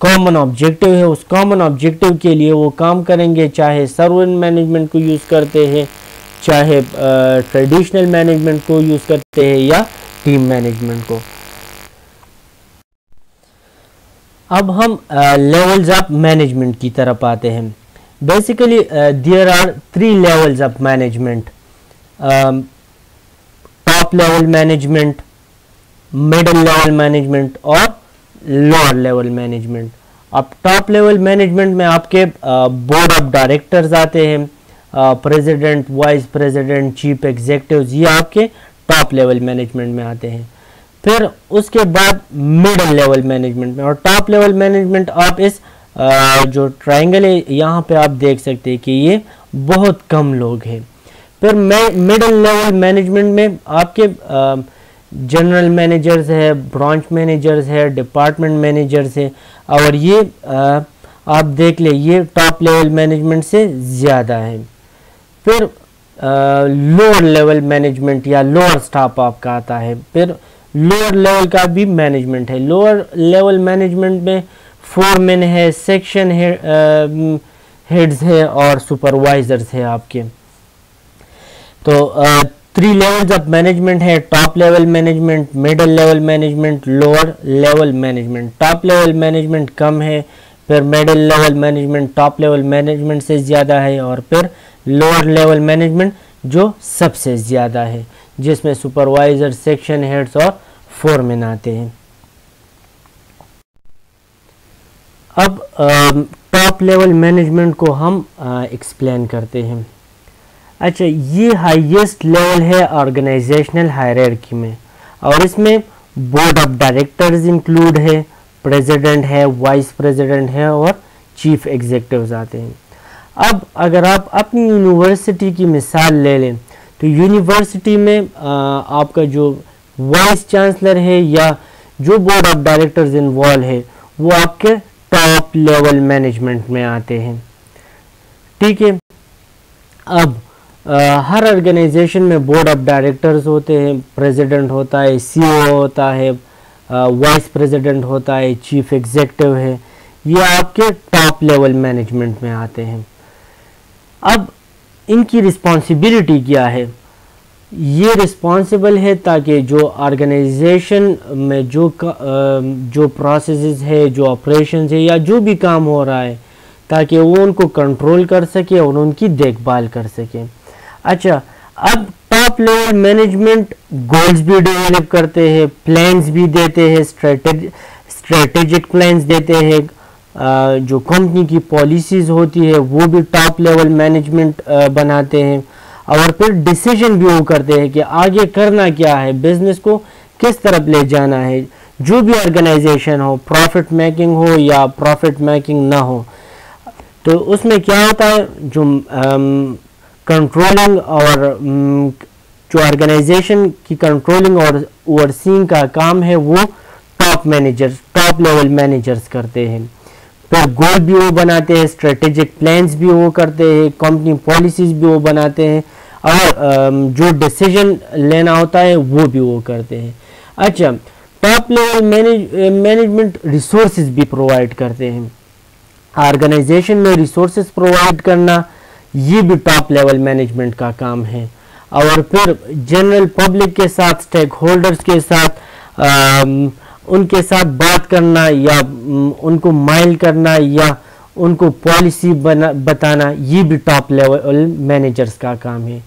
कॉमन ऑब्जेक्टिव है। उस कॉमन ऑब्जेक्टिव के लिए वो काम करेंगे, चाहे सर्वर मैनेजमेंट को यूज़ करते हैं, चाहे ट्रेडिशनल मैनेजमेंट को यूज़ करते हैं या टीम मैनेजमेंट को। अब हम लेवल्स ऑफ मैनेजमेंट की तरफ आते हैं। Basically there are 3 levels of management, top level management, middle level management और लोअर लेवल मैनेजमेंट। अब टॉप लेवल मैनेजमेंट में आपके बोर्ड ऑफ डायरेक्टर्स आते हैं, president, vice president, chief executives, ये आपके टॉप लेवल मैनेजमेंट में आते हैं। फिर उसके बाद मिडिल लेवल मैनेजमेंट में, और टॉप लेवल मैनेजमेंट आप इस जो ट्रायंगल है यहाँ पे आप देख सकते हैं कि ये बहुत कम लोग हैं। फिर मिडिल लेवल मैनेजमेंट में आपके जनरल मैनेजर्स है, ब्रांच मैनेजर्स है, डिपार्टमेंट मैनेजर्स है, और ये आप देख ले ये टॉप लेवल मैनेजमेंट से ज़्यादा है। फिर लोअर लेवल मैनेजमेंट या लोअर स्टाफ आपका आता है। फिर लोअर लेवल का भी मैनेजमेंट है। लोअर लेवल मैनेजमेंट में फोरमैन है, सेक्शन हेड्स है और सुपरवाइजर्स है आपके। तो 3 लेवल्स ऑफ मैनेजमेंट है, top level management, middle level management, lower level management. Top level management कम है, फिर middle level management top level management से ज़्यादा है, और फिर लोअर लेवल मैनेजमेंट जो सबसे ज़्यादा है, जिसमें सुपरवाइजर, सेक्शन हेड्स और फोरमैन आते हैं। अब टॉप लेवल मैनेजमेंट को हम एक्सप्लेन करते हैं। अच्छा, ये हाईएस्ट लेवल है ऑर्गेनाइजेशनल हायरार्की में, और इसमें बोर्ड ऑफ डायरेक्टर्स इंक्लूड है, प्रेसिडेंट है, वाइस प्रेसिडेंट है और चीफ एग्जीक्यूटिव्स आते हैं। अब अगर आप अपनी यूनिवर्सिटी की मिसाल ले लें, तो यूनिवर्सिटी में आपका जो वाइस चांसलर है या जो बोर्ड ऑफ डायरेक्टर्स इन्वॉल्व है, वो आपके टॉप लेवल मैनेजमेंट में आते हैं। ठीक है। अब हर ऑर्गेनाइजेशन में बोर्ड ऑफ डायरेक्टर्स होते हैं, प्रेसिडेंट होता है, सीईओ होता है, वाइस प्रेसिडेंट होता है, चीफ एग्जीक्यूटिव है, ये आपके टॉप लेवल मैनेजमेंट में आते हैं। अब इनकी रिस्पॉन्सिबिलिटी क्या है? ये रिस्पॉन्सिबल है ताकि जो ऑर्गेनाइजेशन में जो प्रोसेसेस है, जो ऑपरेशंस है या जो भी काम हो रहा है, ताकि वो उनको कंट्रोल कर सके और उनकी देखभाल कर सके। अच्छा, अब टॉप लेवल मैनेजमेंट गोल्स भी डेवलप करते हैं, प्लान्स भी देते हैं, स्ट्रेटेजिक प्लान्स देते हैं, जो कंपनी की पॉलिसीज़ होती है वो भी टॉप लेवल मैनेजमेंट बनाते हैं, और फिर डिसीजन भी वो करते हैं कि आगे करना क्या है, बिजनेस को किस तरफ ले जाना है। जो भी ऑर्गेनाइजेशन हो, प्रॉफिट मेकिंग हो या प्रॉफिट मेकिंग ना हो, तो उसमें क्या होता है, जो कंट्रोलिंग और जो ऑर्गेनाइजेशन की कंट्रोलिंग और ओवरसीइंग का काम है वो टॉप लेवल मैनेजर्स करते हैं। फिर गोल भी वो बनाते हैं, स्ट्रेटेजिक प्लान्स भी वो करते हैं, कंपनी पॉलिसीज भी वो बनाते हैं, और जो डिसीजन लेना होता है वो भी वो करते हैं। अच्छा, टॉप लेवल मैनेजमेंट रिसोर्सेज भी प्रोवाइड करते हैं। ऑर्गेनाइजेशन में रिसोर्सेज प्रोवाइड करना ये भी टॉप लेवल मैनेजमेंट का काम है, और फिर जनरल पब्लिक के साथ, स्टेक होल्डर्स के साथ उनके साथ बात करना या उनको माइल करना या उनको पॉलिसी बताना, ये भी टॉप लेवल मैनेजर्स का काम है।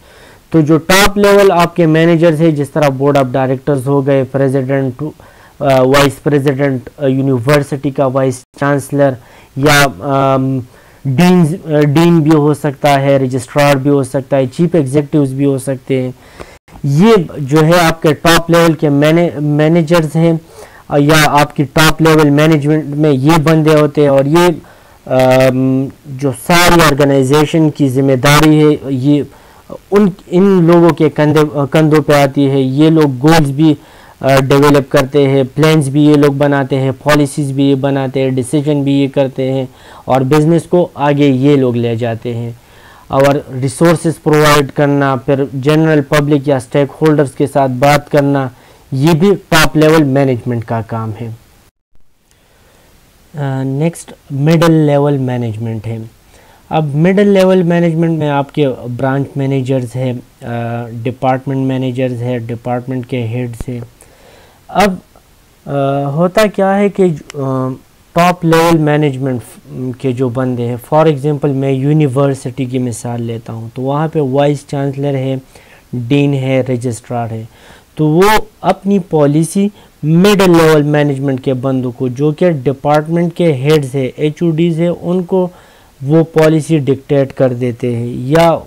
तो जो टॉप लेवल आपके मैनेजर्स हैं, जिस तरह बोर्ड ऑफ डायरेक्टर्स हो गए, प्रेसिडेंट, वाइस प्रेसिडेंट, यूनिवर्सिटी का वाइस चांसलर, या डीन भी हो सकता है, रजिस्ट्रार भी हो सकता है, चीफ एग्जीक्यूटिव्स भी हो सकते हैं। ये जो है आपके टॉप लेवल के मैनेजर्स हैं, या आपकी टॉप लेवल मैनेजमेंट में ये बंदे होते हैं, और ये जो सारी ऑर्गेनाइजेशन की जिम्मेदारी है ये इन लोगों के कंधों पे आती है। ये लोग गोल्स भी डेवलप करते हैं, प्लान्स भी ये लोग बनाते हैं, पॉलिसीज़ भी ये बनाते हैं, डिसीजन भी ये करते हैं और बिज़नेस को आगे ये लोग ले जाते हैं। और रिसोर्सेज प्रोवाइड करना, फिर जनरल पब्लिक या स्टेक होल्डर्स के साथ बात करना, ये भी टॉप लेवल मैनेजमेंट का काम है। नेक्स्ट मिडिल लेवल मैनेजमेंट है। अब मिडिल लेवल मैनेजमेंट में आपके ब्रांच मैनेजर्स है, डिपार्टमेंट मैनेजर्स है, डिपार्टमेंट के हेड्स है। अब होता क्या है कि टॉप लेवल मैनेजमेंट के जो बंदे हैं, फॉर एग्जांपल मैं यूनिवर्सिटी की मिसाल लेता हूँ, तो वहाँ पे वाइस चांसलर है, डीन है, रजिस्ट्रार है, तो वो अपनी पॉलिसी मिडिल लेवल मैनेजमेंट के बंदों को, जो कि डिपार्टमेंट के हेड्स है, HODs है, उनको वो पॉलिसी डिक्टेट कर देते हैं, या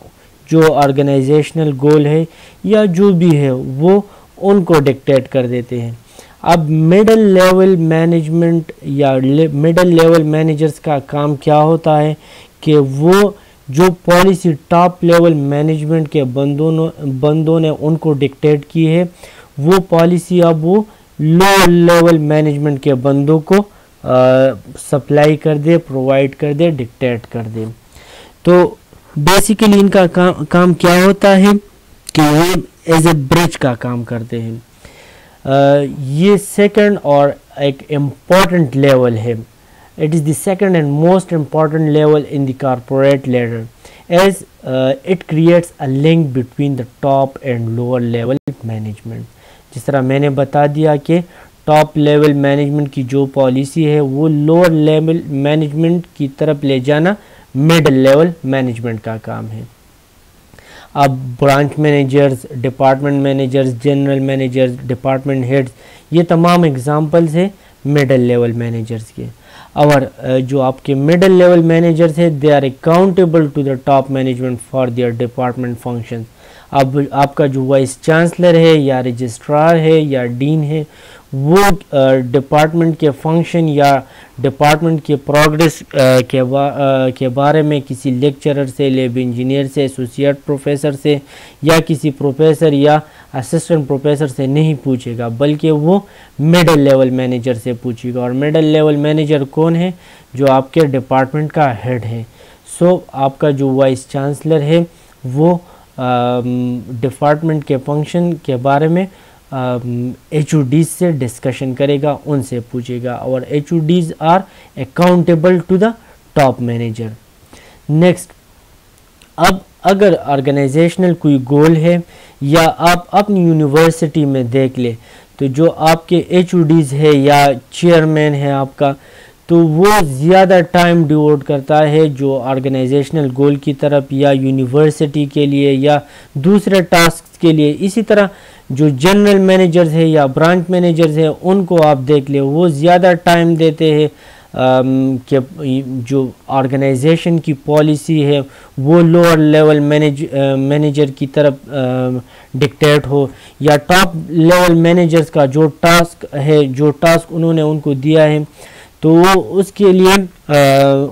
जो ऑर्गेनाइजेशनल गोल है या जो भी है वो उनको डिक्टेट कर देते हैं। अब मिडिल लेवल मैनेजमेंट या मिडिल लेवल मैनेजर्स का काम क्या होता है कि वो जो पॉलिसी टॉप लेवल मैनेजमेंट के बंदों ने उनको डिक्टेट की है, वो पॉलिसी अब वो लोअर लेवल मैनेजमेंट के बंदों को सप्लाई कर दे, प्रोवाइड कर दे, डिक्टेट कर दे। तो बेसिकली इनका काम क्या होता है कि वो एज ए ब्रिज का काम करते हैं। ये सेकंड और एक इम्पॉर्टेंट लेवल है। It is the second and most important level in the corporate ladder, as it creates a link between the top and lower level management. जिस तरह मैंने बता दिया कि टॉप लेवल मैनेजमेंट की जो पॉलिसी है वो लोअर लेवल मैनेजमेंट की तरफ ले जाना मिडिल लेवल मैनेजमेंट का काम है। अब branch managers, department managers, general managers, department heads, ये तमाम एग्जांपल्स हैं मिडिल लेवल मैनेजर्स के। और जो आपके मिडिल लेवल मैनेजर्स हैं, they are accountable to the top management for their department functions. अब आपका जो वाइस चांसलर है या रजिस्ट्रार है या डीन है, वो डिपार्टमेंट के फंक्शन या डिपार्टमेंट के प्रोग्रेस के बारे में किसी लेक्चरर से, लैब इंजीनियर से, एसोसिएट प्रोफेसर से या किसी प्रोफेसर या असिस्टेंट प्रोफेसर से नहीं पूछेगा, बल्कि वो मिडिल लेवल मैनेजर से पूछेगा। और मिडिल लेवल मैनेजर कौन है? जो आपके डिपार्टमेंट का हेड है। सो आपका जो वाइस चांसलर है वो डिपार्टमेंट के फंक्शन के बारे में HODs से डिस्कशन करेगा, उनसे पूछेगा, और HODs are accountable to the top manager. Next, अब अगर ऑर्गेनाइजेशनल कोई गोल है या आप अपनी यूनिवर्सिटी में देख ले, तो जो आपके HODs है या चेयरमैन है आपका, तो वो ज़्यादा टाइम डिवोट करता है जो ऑर्गेनाइजेशनल गोल की तरफ या यूनिवर्सिटी के लिए या दूसरे टास्क के लिए। इसी तरह जो जनरल मैनेजर्स है या ब्रांच मैनेजर्स है, उनको आप देख ले, वो ज़्यादा टाइम देते हैं कि जो ऑर्गेनाइजेशन की पॉलिसी है वो लोअर लेवल मैनेजर की तरफ डिक्टेट हो, या टॉप लेवल मैनेजर्स का जो टास्क है, जो टास्क उन्होंने उनको दिया है, तो वो उसके लिए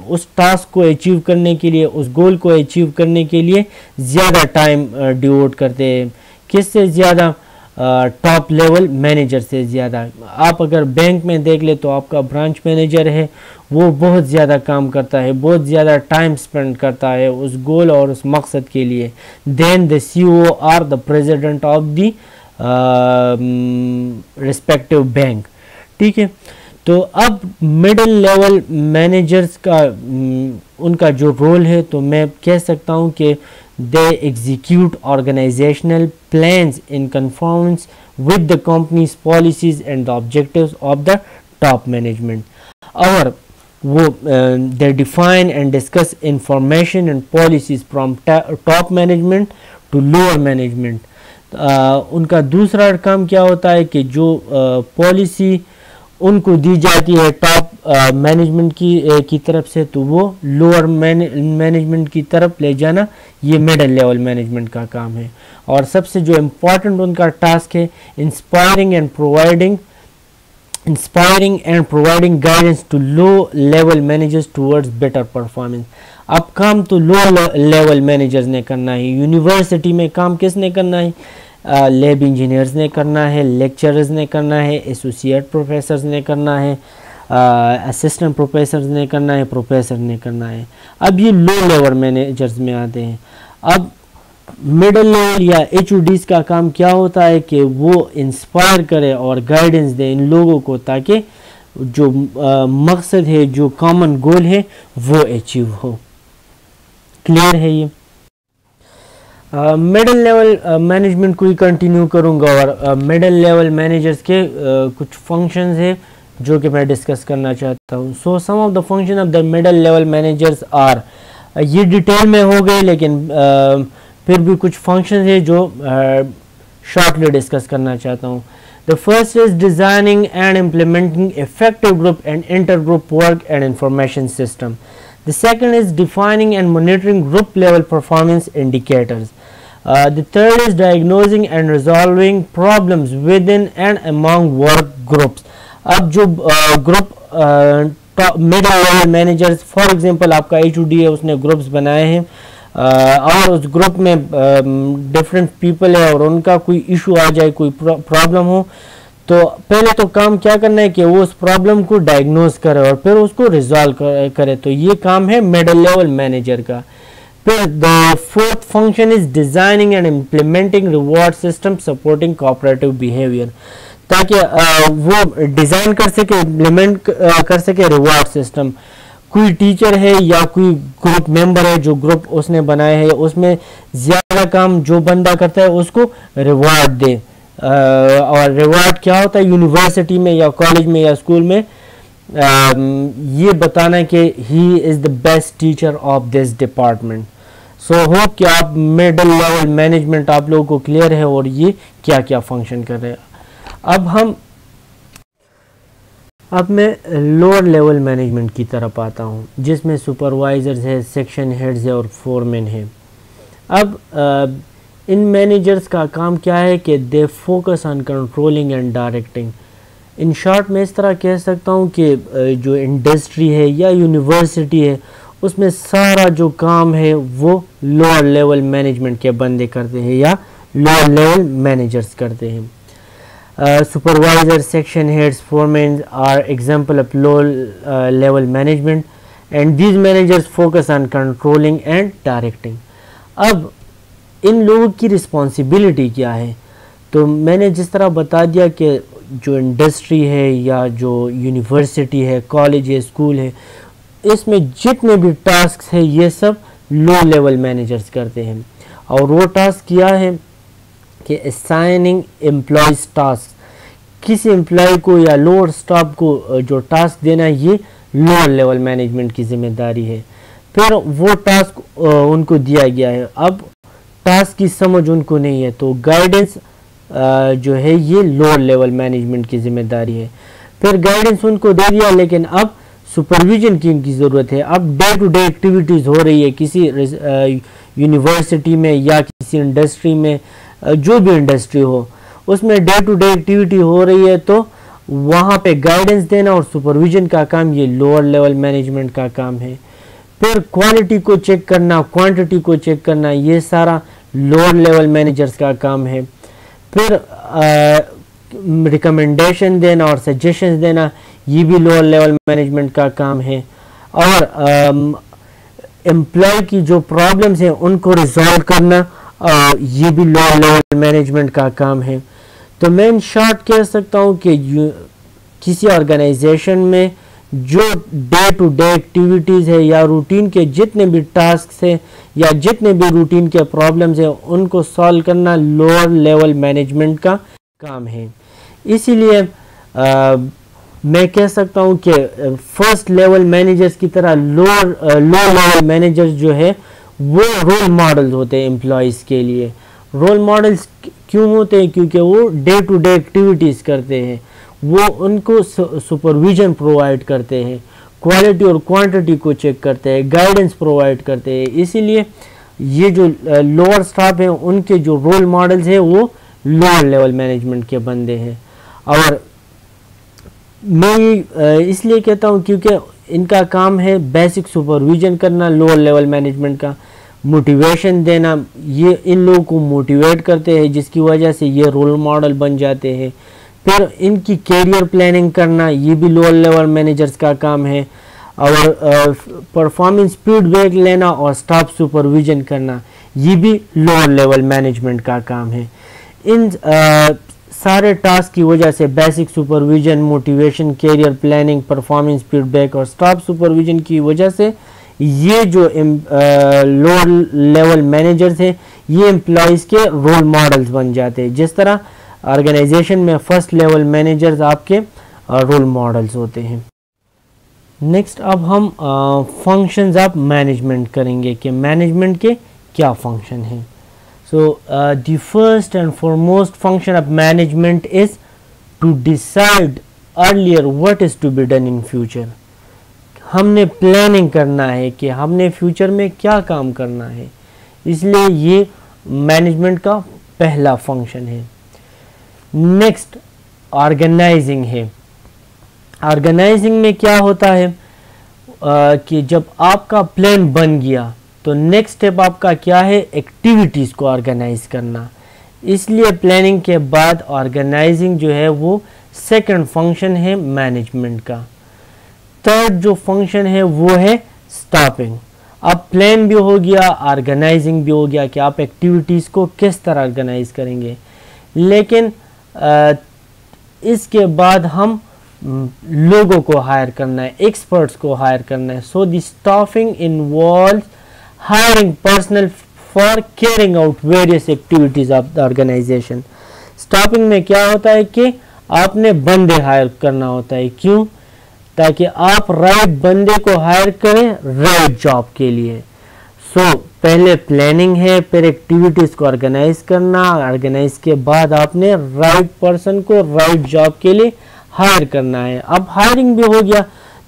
उस टास्क को अचीव करने के लिए, उस गोल को अचीव करने के लिए ज़्यादा टाइम डिवोट करते हैं। किससे ज़्यादा? टॉप लेवल मैनेजर से ज़्यादा। आप अगर बैंक में देख ले तो आपका ब्रांच मैनेजर है, वो बहुत ज़्यादा काम करता है, बहुत ज़्यादा टाइम स्पेंड करता है उस गोल और उस मकसद के लिए। Then the CEO or the president of the respective bank. ठीक है, तो अब मिडिल लेवल मैनेजर्स का उनका जो रोल है, तो मैं कह सकता हूँ कि they execute organisational plans in conformance with the company's policies and the objectives of the top management. और वो they define and discuss information and policies from top management to lower management. उनका दूसरा काम क्या होता है कि जो पॉलिसी उनको दी जाती है टॉप मैनेजमेंट की तरफ से, तो वो लोअर मैनेजमेंट की तरफ ले जाना, ये मिडिल लेवल मैनेजमेंट का काम है। और सबसे जो इम्पोर्टेंट उनका टास्क है, inspiring and providing guidance to low level managers towards better performance. अब काम तो लो लेवल मैनेजर्स ने करना है। यूनिवर्सिटी में काम किसने करना है? लैब इंजीनियर्स ने करना है, लेक्चरर्स ने करना है, एसोसिएट प्रोफेसर्स ने करना है, असिस्टेंट प्रोफेसर्स ने करना है, प्रोफेसर ने करना है। अब ये लो लेवल मैनेजर्स में आते हैं। अब मिडिल लेवल या HODs का काम क्या होता है कि वो इंस्पायर करे और गाइडेंस दे इन लोगों को, ताकि जो मकसद है, जो कॉमन गोल है, वो अचीव हो। क्लियर है ये? मिडिल लेवल मैनेजमेंट को ही कंटिन्यू करूंगा और मिडिल लेवल मैनेजर्स के कुछ फंक्शंस है जो कि मैं डिस्कस करना चाहता हूँ। So some of the function of the middle level managers are, ये डिटेल में हो गए, लेकिन फिर भी कुछ फंक्शंस है जो शॉर्टली डिस्कस करना चाहता हूँ। The first is designing and implementing effective group and inter group work and information system. The second is defining and monitoring group level performance indicators. The third is diagnosing and resolving problems within and among work groups. अब जो group middle level managers, for example आपका HOD है, उसने groups बनाए हैं और उस group में डिफरेंट पीपल है और उनका कोई इशू आ जाए, कोई प्रॉब्लम हो, तो पहले तो काम क्या करना है कि वो उस प्रॉब्लम को डायग्नोज करे और फिर उसको रिजॉल्व करे। तो ये काम है मिडिल लेवल मैनेजर का। फिर the fourth function is designing and implementing reward system supporting cooperative behaviour, ताकि वो डिजाइन कर सके, इम्प्लीमेंट कर सके रिवॉर्ड सिस्टम। कोई टीचर है या कोई ग्रुप मेंबर है, जो ग्रुप उसने बनाया है, उसमें ज्यादा काम जो बंदा करता है उसको रिवॉर्ड दे। और रिवॉर्ड क्या होता है यूनिवर्सिटी में या कॉलेज में या स्कूल में, ये बताना कि he is the best teacher of this department. So hope कि आप मिडिल लेवल मैनेजमेंट आप लोगों को क्लियर है और ये क्या क्या फंक्शन कर रहे हैं। अब मैं लोअर लेवल मैनेजमेंट की तरफ आता हूँ, जिसमें सुपरवाइजर्स है, सेक्शन हेड्स है और फोरमैन है। अब इन मैनेजर्स का काम क्या है कि they focus on controlling and directing. In short मैं इस तरह कह सकता हूँ कि जो इंडस्ट्री है या यूनिवर्सिटी है, उसमें सारा जो काम है वो लोअर लेवल मैनेजमेंट के बंदे करते हैं या लोअर लेवल मैनेजर्स करते हैं। Supervisor, section heads, foreman are example of lower level management and these managers focus on controlling and directing. अब इन लोगों की रिस्पॉन्सिबिलिटी क्या है? तो मैंने जिस तरह बता दिया कि जो इंडस्ट्री है या जो यूनिवर्सिटी है, कॉलेज है, स्कूल है, इसमें जितने भी टास्क है ये सब लो लेवल मैनेजर्स करते हैं। और वो टास्क क्या है कि असाइनिंग एम्प्लॉयज टास्क, किसी एम्प्लॉय को या लोअर स्टाफ को जो टास्क देना, ये लोअर लेवल मैनेजमेंट की जिम्मेदारी है। फिर वो टास्क उनको दिया गया है, अब टास्क की समझ उनको नहीं है, तो गाइडेंस जो है ये लोअर लेवल मैनेजमेंट की जिम्मेदारी है। फिर गाइडेंस उनको दे दिया, लेकिन अब सुपरविजन की इनकी ज़रूरत है। अब डे टू डे एक्टिविटीज़ हो रही है किसी यूनिवर्सिटी में या किसी इंडस्ट्री में, जो भी इंडस्ट्री हो, उसमें डे टू डे एक्टिविटी हो रही है, तो वहाँ पे गाइडेंस देना और सुपरविजन का काम ये लोअर लेवल मैनेजमेंट का काम है। फिर क्वालिटी को चेक करना, क्वांटिटी को चेक करना, ये सारा लोअर लेवल मैनेजर्स का काम है। फिर रिकमेंडेशन देना और सजेशंस देना, ये भी लोअर लेवल मैनेजमेंट का काम है। और एम्प्लॉय की जो प्रॉब्लम्स हैं उनको रिजॉल्व करना, ये भी लोअर लेवल मैनेजमेंट का काम है। तो मैं इन शॉर्ट कह सकता हूँ कि किसी ऑर्गेनाइजेशन में जो डे टू डे एक्टिविटीज़ है या रूटीन के जितने भी टास्क है या जितने भी रूटीन के प्रॉब्लम्स हैं, उनको सॉल्व करना लोअर लेवल मैनेजमेंट का काम है। इसीलिए मैं कह सकता हूँ कि फर्स्ट लेवल मैनेजर्स की तरह लो लेवल मैनेजर्स जो है वो रोल मॉडल्स होते हैं एम्प्लॉयज़ के लिए। रोल मॉडल्स क्यों होते हैं? क्योंकि वो डे टू डे एक्टिविटीज़ करते हैं, वो उनको सुपरविजन प्रोवाइड करते हैं, क्वालिटी और क्वांटिटी को चेक करते हैं, गाइडेंस प्रोवाइड करते हैं। इसीलिए ये जो लोअर स्टाफ है उनके जो रोल मॉडल्स हैं वो लोअर लेवल मैनेजमेंट के बंदे हैं। और मैं इसलिए कहता हूँ क्योंकि इनका काम है बेसिक सुपरविजन करना लोअर लेवल मैनेजमेंट का, मोटिवेशन देना, ये इन लोगों को मोटिवेट करते हैं जिसकी वजह से ये रोल मॉडल बन जाते हैं। फिर इनकी कैरियर प्लानिंग करना, ये भी लोअर लेवल मैनेजर्स का काम है। और परफॉर्मेंस फीडबैक लेना और स्टाफ सुपरविजन करना, ये भी लोअर लेवल मैनेजमेंट का काम है। इन सारे टास्क की वजह से basic supervision, motivation, career planning, performance feedback और स्टाफ सुपरविजन की वजह से ये जो लोअर लेवल मैनेजर्स हैं ये एम्प्लॉयज़ के रोल मॉडल्स बन जाते हैं। जिस तरह ऑर्गेनाइजेशन में फर्स्ट लेवल मैनेजर्स आपके रोल मॉडल्स होते हैं। नेक्स्ट अब हम फंक्शंस ऑफ मैनेजमेंट करेंगे कि मैनेजमेंट के क्या फंक्शन हैं। So the first and foremost function of management is to decide earlier what is to be done in future. हमने प्लानिंग करना है कि हमने फ्यूचर में क्या काम करना है, इसलिए ये मैनेजमेंट का पहला फंक्शन है। नेक्स्ट ऑर्गेनाइजिंग है। ऑर्गेनाइजिंग में क्या होता है कि जब आपका प्लान बन गया तो नेक्स्ट स्टेप आपका क्या है, एक्टिविटीज़ को ऑर्गेनाइज करना। इसलिए प्लानिंग के बाद ऑर्गेनाइजिंग जो है वो सेकंड फंक्शन है मैनेजमेंट का। थर्ड जो फंक्शन है वो है स्टाफिंग। अब प्लान भी हो गया, ऑर्गेनाइजिंग भी हो गया कि आप एक्टिविटीज़ को किस तरह ऑर्गेनाइज करेंगे, लेकिन इसके बाद हम लोगों को हायर करना है, एक्सपर्ट्स को हायर करना है। So the staffing involves hiring personnel for carrying out various activities of the organisation. Staffing में क्या होता है कि आपने बंदे हायर करना होता है। क्यों? ताकि आप राइट बंदे को हायर करें राइट जॉब के लिए। सो पहले प्लानिंग है, फिर एक्टिविटीज़ को ऑर्गेनाइज करना, ऑर्गेनाइज के बाद आपने राइट पर्सन को राइट जॉब के लिए हायर करना है। अब हायरिंग भी हो गया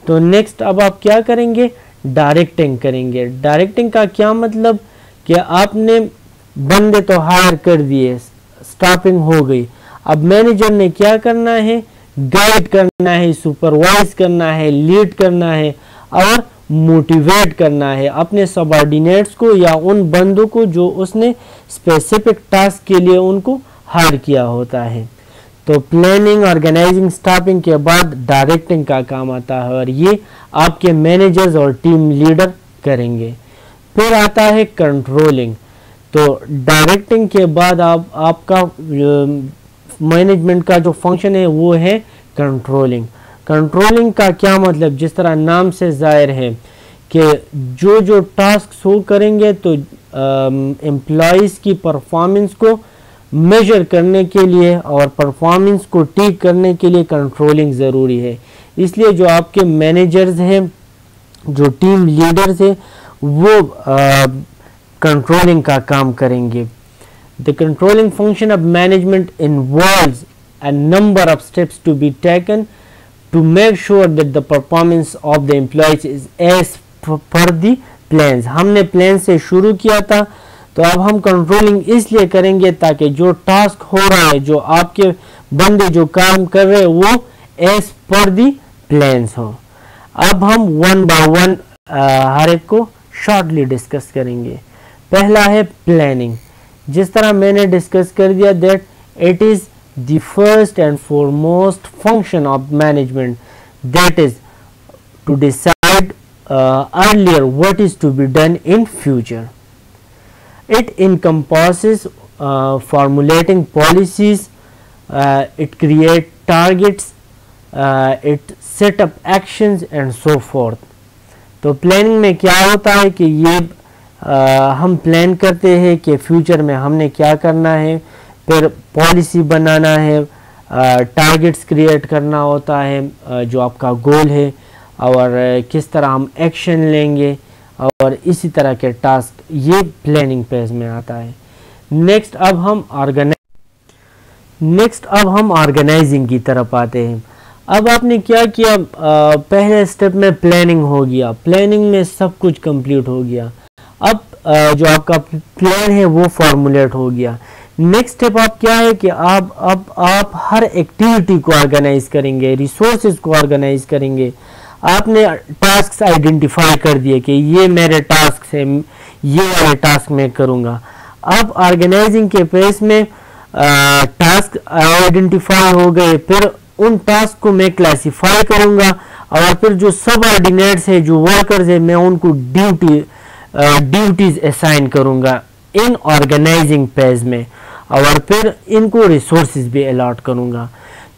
तो नेक्स्ट अब आप क्या करेंगे, डायरेक्टिंग करेंगे। डायरेक्टिंग का क्या मतलब कि आपने बंदे तो हायर कर दिए, स्टाफिंग हो गई, अब मैनेजर ने क्या करना है, गाइड करना है, सुपरवाइज करना है, लीड करना है और मोटिवेट करना है अपने सबऑर्डिनेट्स को या उन बंदों को जो उसने स्पेसिफिक टास्क के लिए उनको हायर किया होता है। तो प्लानिंग, ऑर्गेनाइजिंग, स्टाफिंग के बाद डायरेक्टिंग का काम आता है और ये आपके मैनेजर्स और टीम लीडर करेंगे। फिर आता है कंट्रोलिंग। तो डायरेक्टिंग के बाद आपका मैनेजमेंट का जो फंक्शन है वो है कंट्रोलिंग। कंट्रोलिंग का क्या मतलब, जिस तरह नाम से जाहिर है कि जो टास्क शो करेंगे तो एम्प्लॉयज़ की परफॉर्मेंस को मेजर करने के लिए और परफॉर्मेंस को ठीक करने के लिए कंट्रोलिंग ज़रूरी है। इसलिए जो आपके मैनेजर्स हैं, जो टीम लीडर्स हैं, वो कंट्रोलिंग का काम करेंगे। The controlling function of management involves a number of steps to be taken to make sure that the performance of the employees is as per the plans। हमने plan से शुरू किया था तो अब हम कंट्रोलिंग इसलिए करेंगे ताकि जो टास्क हो रहा है, जो आपके बंदे जो काम कर रहे हैं वो एज पर दी प्लान्स हो। अब हम वन बाय वन हर एक को शॉर्टली डिस्कस करेंगे। पहला है प्लानिंग। जिस तरह मैंने डिस्कस कर दिया that it is the first and foremost function of management, that is to decide earlier what is to be done in future. It encompasses formulating policies, it creates targets, it set up actions and so forth। तो planning में क्या होता है कि ये हम plan करते हैं कि फ्यूचर में हमने क्या करना है, फिर पॉलिसी बनाना है, टारगेट्स क्रिएट करना होता है जो आपका गोल है, और किस तरह हम एक्शन लेंगे और इसी तरह के टास्क, ये प्लानिंग फेज में आता है। नेक्स्ट अब हम ऑर्गेनाइजिंग की तरफ आते हैं। अब आपने क्या किया, पहले स्टेप में प्लानिंग हो गया, प्लानिंग में सब कुछ कंप्लीट हो गया। अब जो आपका प्लान है वो फॉर्मुलेट हो गया। नेक्स्ट स्टेप आप क्या है कि आप हर एक्टिविटी को ऑर्गेनाइज करेंगे, रिसोर्सेज को ऑर्गेनाइज करेंगे। आपने टास्क आइडेंटिफाई कर दिए कि ये मेरे टास्क है, ये वाले टास्क मैं करूँगा। अब ऑर्गेनाइजिंग के पेज में टास्क आइडेंटिफाई हो गए, फिर उन टास्क को मैं क्लासिफाई करूँगा और फिर जो सब ऑर्डिनेट्स है, जो वर्कर्स है, मैं उनको ड्यूटीज असाइन करूँगा इन ऑर्गेनाइजिंग पेज में, और फिर इनको रिसोर्सेज भी अलॉट करूँगा।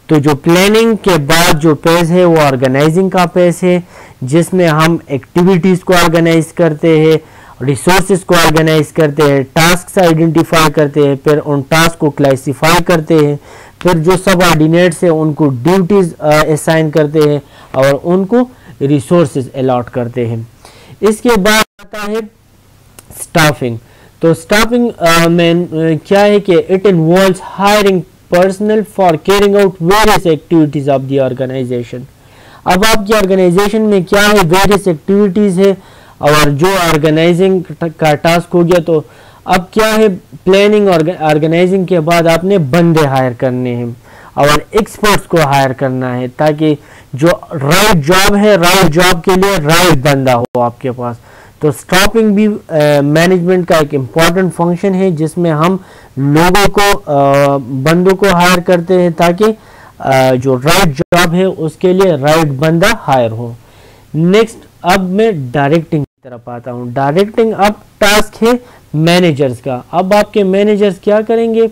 तो जो प्लानिंग के बाद जो पेज है वो ऑर्गेनाइजिंग का पेज है, जिसमें हम एक्टिविटीज़ को ऑर्गेनाइज करते हैं, रिसोर्सेज को ऑर्गेनाइज करते हैं, टास्क आइडेंटिफाई करते हैं, फिर उन टास्क को क्लासिफाई करते हैं, फिर जो सब ऑर्डिनेट्स है उनको ड्यूटीज असाइन करते हैं और उनको रिसोर्सेज अलॉट करते हैं। इसके बाद आता है स्टाफिंग। तो स्टाफिंग में क्या है कि it involves hiring personnel for carrying out various activities of the organisation. अब आपकी ऑर्गेनाइजेशन में क्या है, वेरियस एक्टिविटीज है और जो ऑर्गेनाइजिंग का टास्क हो गया, तो अब क्या है, प्लानिंग और ऑर्गेनाइजिंग के बाद आपने बंदे हायर करने हैं और एक्सपर्ट्स को हायर करना है, ताकि जो राइट जॉब है, राइट जॉब के लिए राइट बंदा हो आपके पास। तो स्टाफिंग भी मैनेजमेंट का एक इम्पॉर्टेंट फंक्शन है, जिसमें हम लोगों को बंदों को हायर करते हैं ताकि जो राइट जॉब है उसके लिए राइट बंदा हायर हो। नेक्स्ट अब मैं डायरेक्टिंग की तरफ आता हूँ। डायरेक्टिंग अब टास्क है मैनेजर्स का। अब आपके मैनेजर्स क्या करेंगे,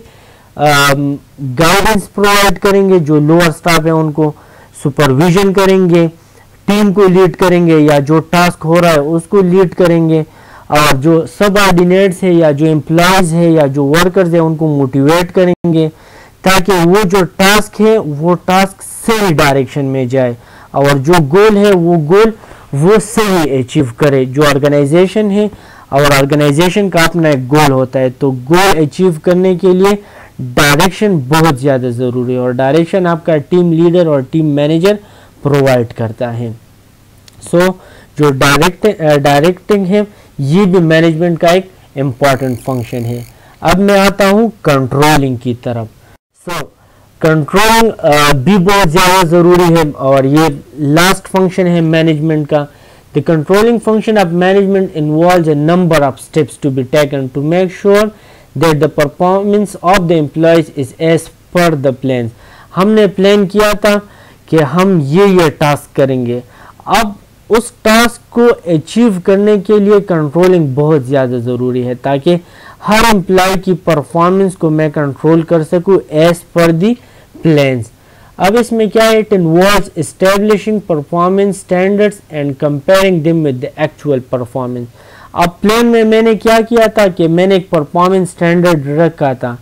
गाइडेंस प्रोवाइड करेंगे, जो लोअर स्टाफ है उनको सुपरविजन करेंगे, टीम को लीड करेंगे या जो टास्क हो रहा है उसको लीड करेंगे, और जो सब ऑर्डिनेट्स है या जो एम्प्लॉयज है या जो वर्कर्स है उनको मोटिवेट करेंगे, ताकि वो जो टास्क है वो टास्क सही डायरेक्शन में जाए और जो गोल है वो गोल वो सही अचीव करे। जो ऑर्गेनाइजेशन है और ऑर्गेनाइजेशन का अपना एक गोल होता है, तो गोल अचीव करने के लिए डायरेक्शन बहुत ज़्यादा ज़रूरी है और डायरेक्शन आपका टीम लीडर और टीम मैनेजर प्रोवाइड करता है। सो जो डायरेक्टिंग है ये भी मैनेजमेंट का एक इम्पॉर्टेंट फंक्शन है। अब मैं आता हूँ कंट्रोलिंग की तरफ। सो कंट्रोलिंग भी बहुत ज़्यादा ज़रूरी है और ये लास्ट फंक्शन है मैनेजमेंट का। The controlling function of management involves a number of steps to be taken to make sure that the performance of the employees is as per the plan. हमने प्लान किया था कि हम ये task करेंगे, अब उस टास्क को अचीव करने के लिए कंट्रोलिंग बहुत ज़्यादा ज़रूरी है, ताकि हर एम्प्लॉय की परफॉर्मेंस को मैं कंट्रोल कर सकूं एज पर दी प्लान्स। अब इसमें क्या है, it involves establishing performance standards and comparing them with the actual performance. अब प्लान में मैंने क्या किया था कि मैंने एक परफॉर्मेंस स्टैंडर्ड रखा था।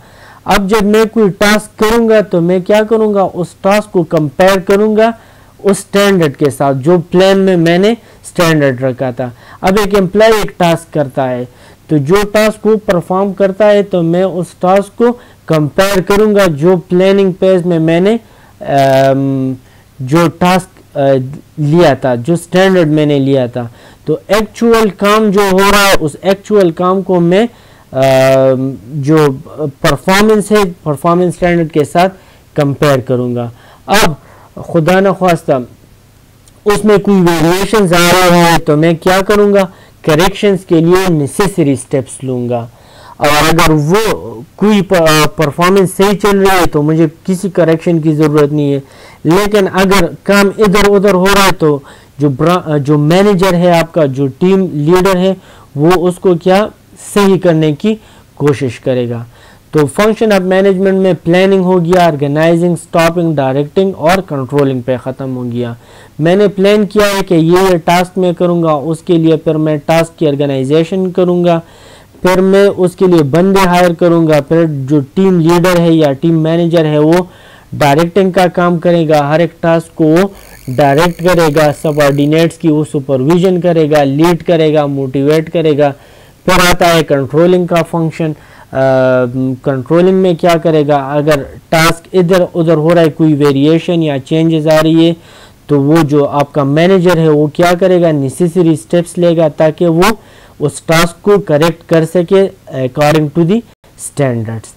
अब जब मैं कोई टास्क करूंगा तो मैं क्या करूंगा, उस टास्क को कंपेयर करूंगा उस स्टैंडर्ड के साथ जो प्लान में मैंने स्टैंडर्ड रखा था। अब एक एम्प्लॉय एक टास्क करता है, तो जो टास्क को परफॉर्म करता है तो मैं उस टास्क को कंपेयर करूंगा जो प्लानिंग पेज में मैंने जो टास्क लिया था, जो स्टैंडर्ड मैंने लिया था। तो एक्चुअल काम जो हो रहा है उस एक्चुअल काम को मैं जो परफॉर्मेंस है परफॉर्मेंस स्टैंडर्ड के साथ कंपेयर करूंगा। अब खुदा न ख्वास्ता उसमें कोई वेरिएशंस आ रहे हैं तो मैं क्या करूंगा, करेक्शंस के लिए नेसेसरी स्टेप्स लूंगा। और अगर वो कोई परफॉर्मेंस सही चल रही है तो मुझे किसी करेक्शन की ज़रूरत नहीं है, लेकिन अगर काम इधर उधर हो रहा है तो जो मैनेजर है आपका, जो टीम लीडर है, वो उसको क्या सही करने की कोशिश करेगा। तो फंक्शन ऑफ मैनेजमेंट में प्लानिंग हो गया, ऑर्गेनाइजिंग, स्टॉपिंग, डायरेक्टिंग और कंट्रोलिंग पे ख़त्म हो गया। मैंने प्लान किया है कि ये टास्क मैं करूँगा, उसके लिए फिर मैं टास्क की ऑर्गेनाइजेशन करूँगा, फिर मैं उसके लिए बंदे हायर करूँगा, फिर जो टीम लीडर है या टीम मैनेजर है वो डायरेक्टिंग का काम करेगा, हर एक टास्क को वो डायरेक्ट करेगा, सबऑर्डिनेट्स की वो सुपरविजन करेगा, लीड करेगा, मोटिवेट करेगा। फिर आता है कंट्रोलिंग का फंक्शन। कंट्रोलिंग में क्या करेगा, अगर टास्क इधर उधर हो रहा है, कोई वेरिएशन या चेंजेस आ रही है, तो वो जो आपका मैनेजर है वो क्या करेगा, नेसेसरी स्टेप्स लेगा ताकि वो उस टास्क को करेक्ट कर सके अकॉर्डिंग टू दी स्टैंडर्ड्स।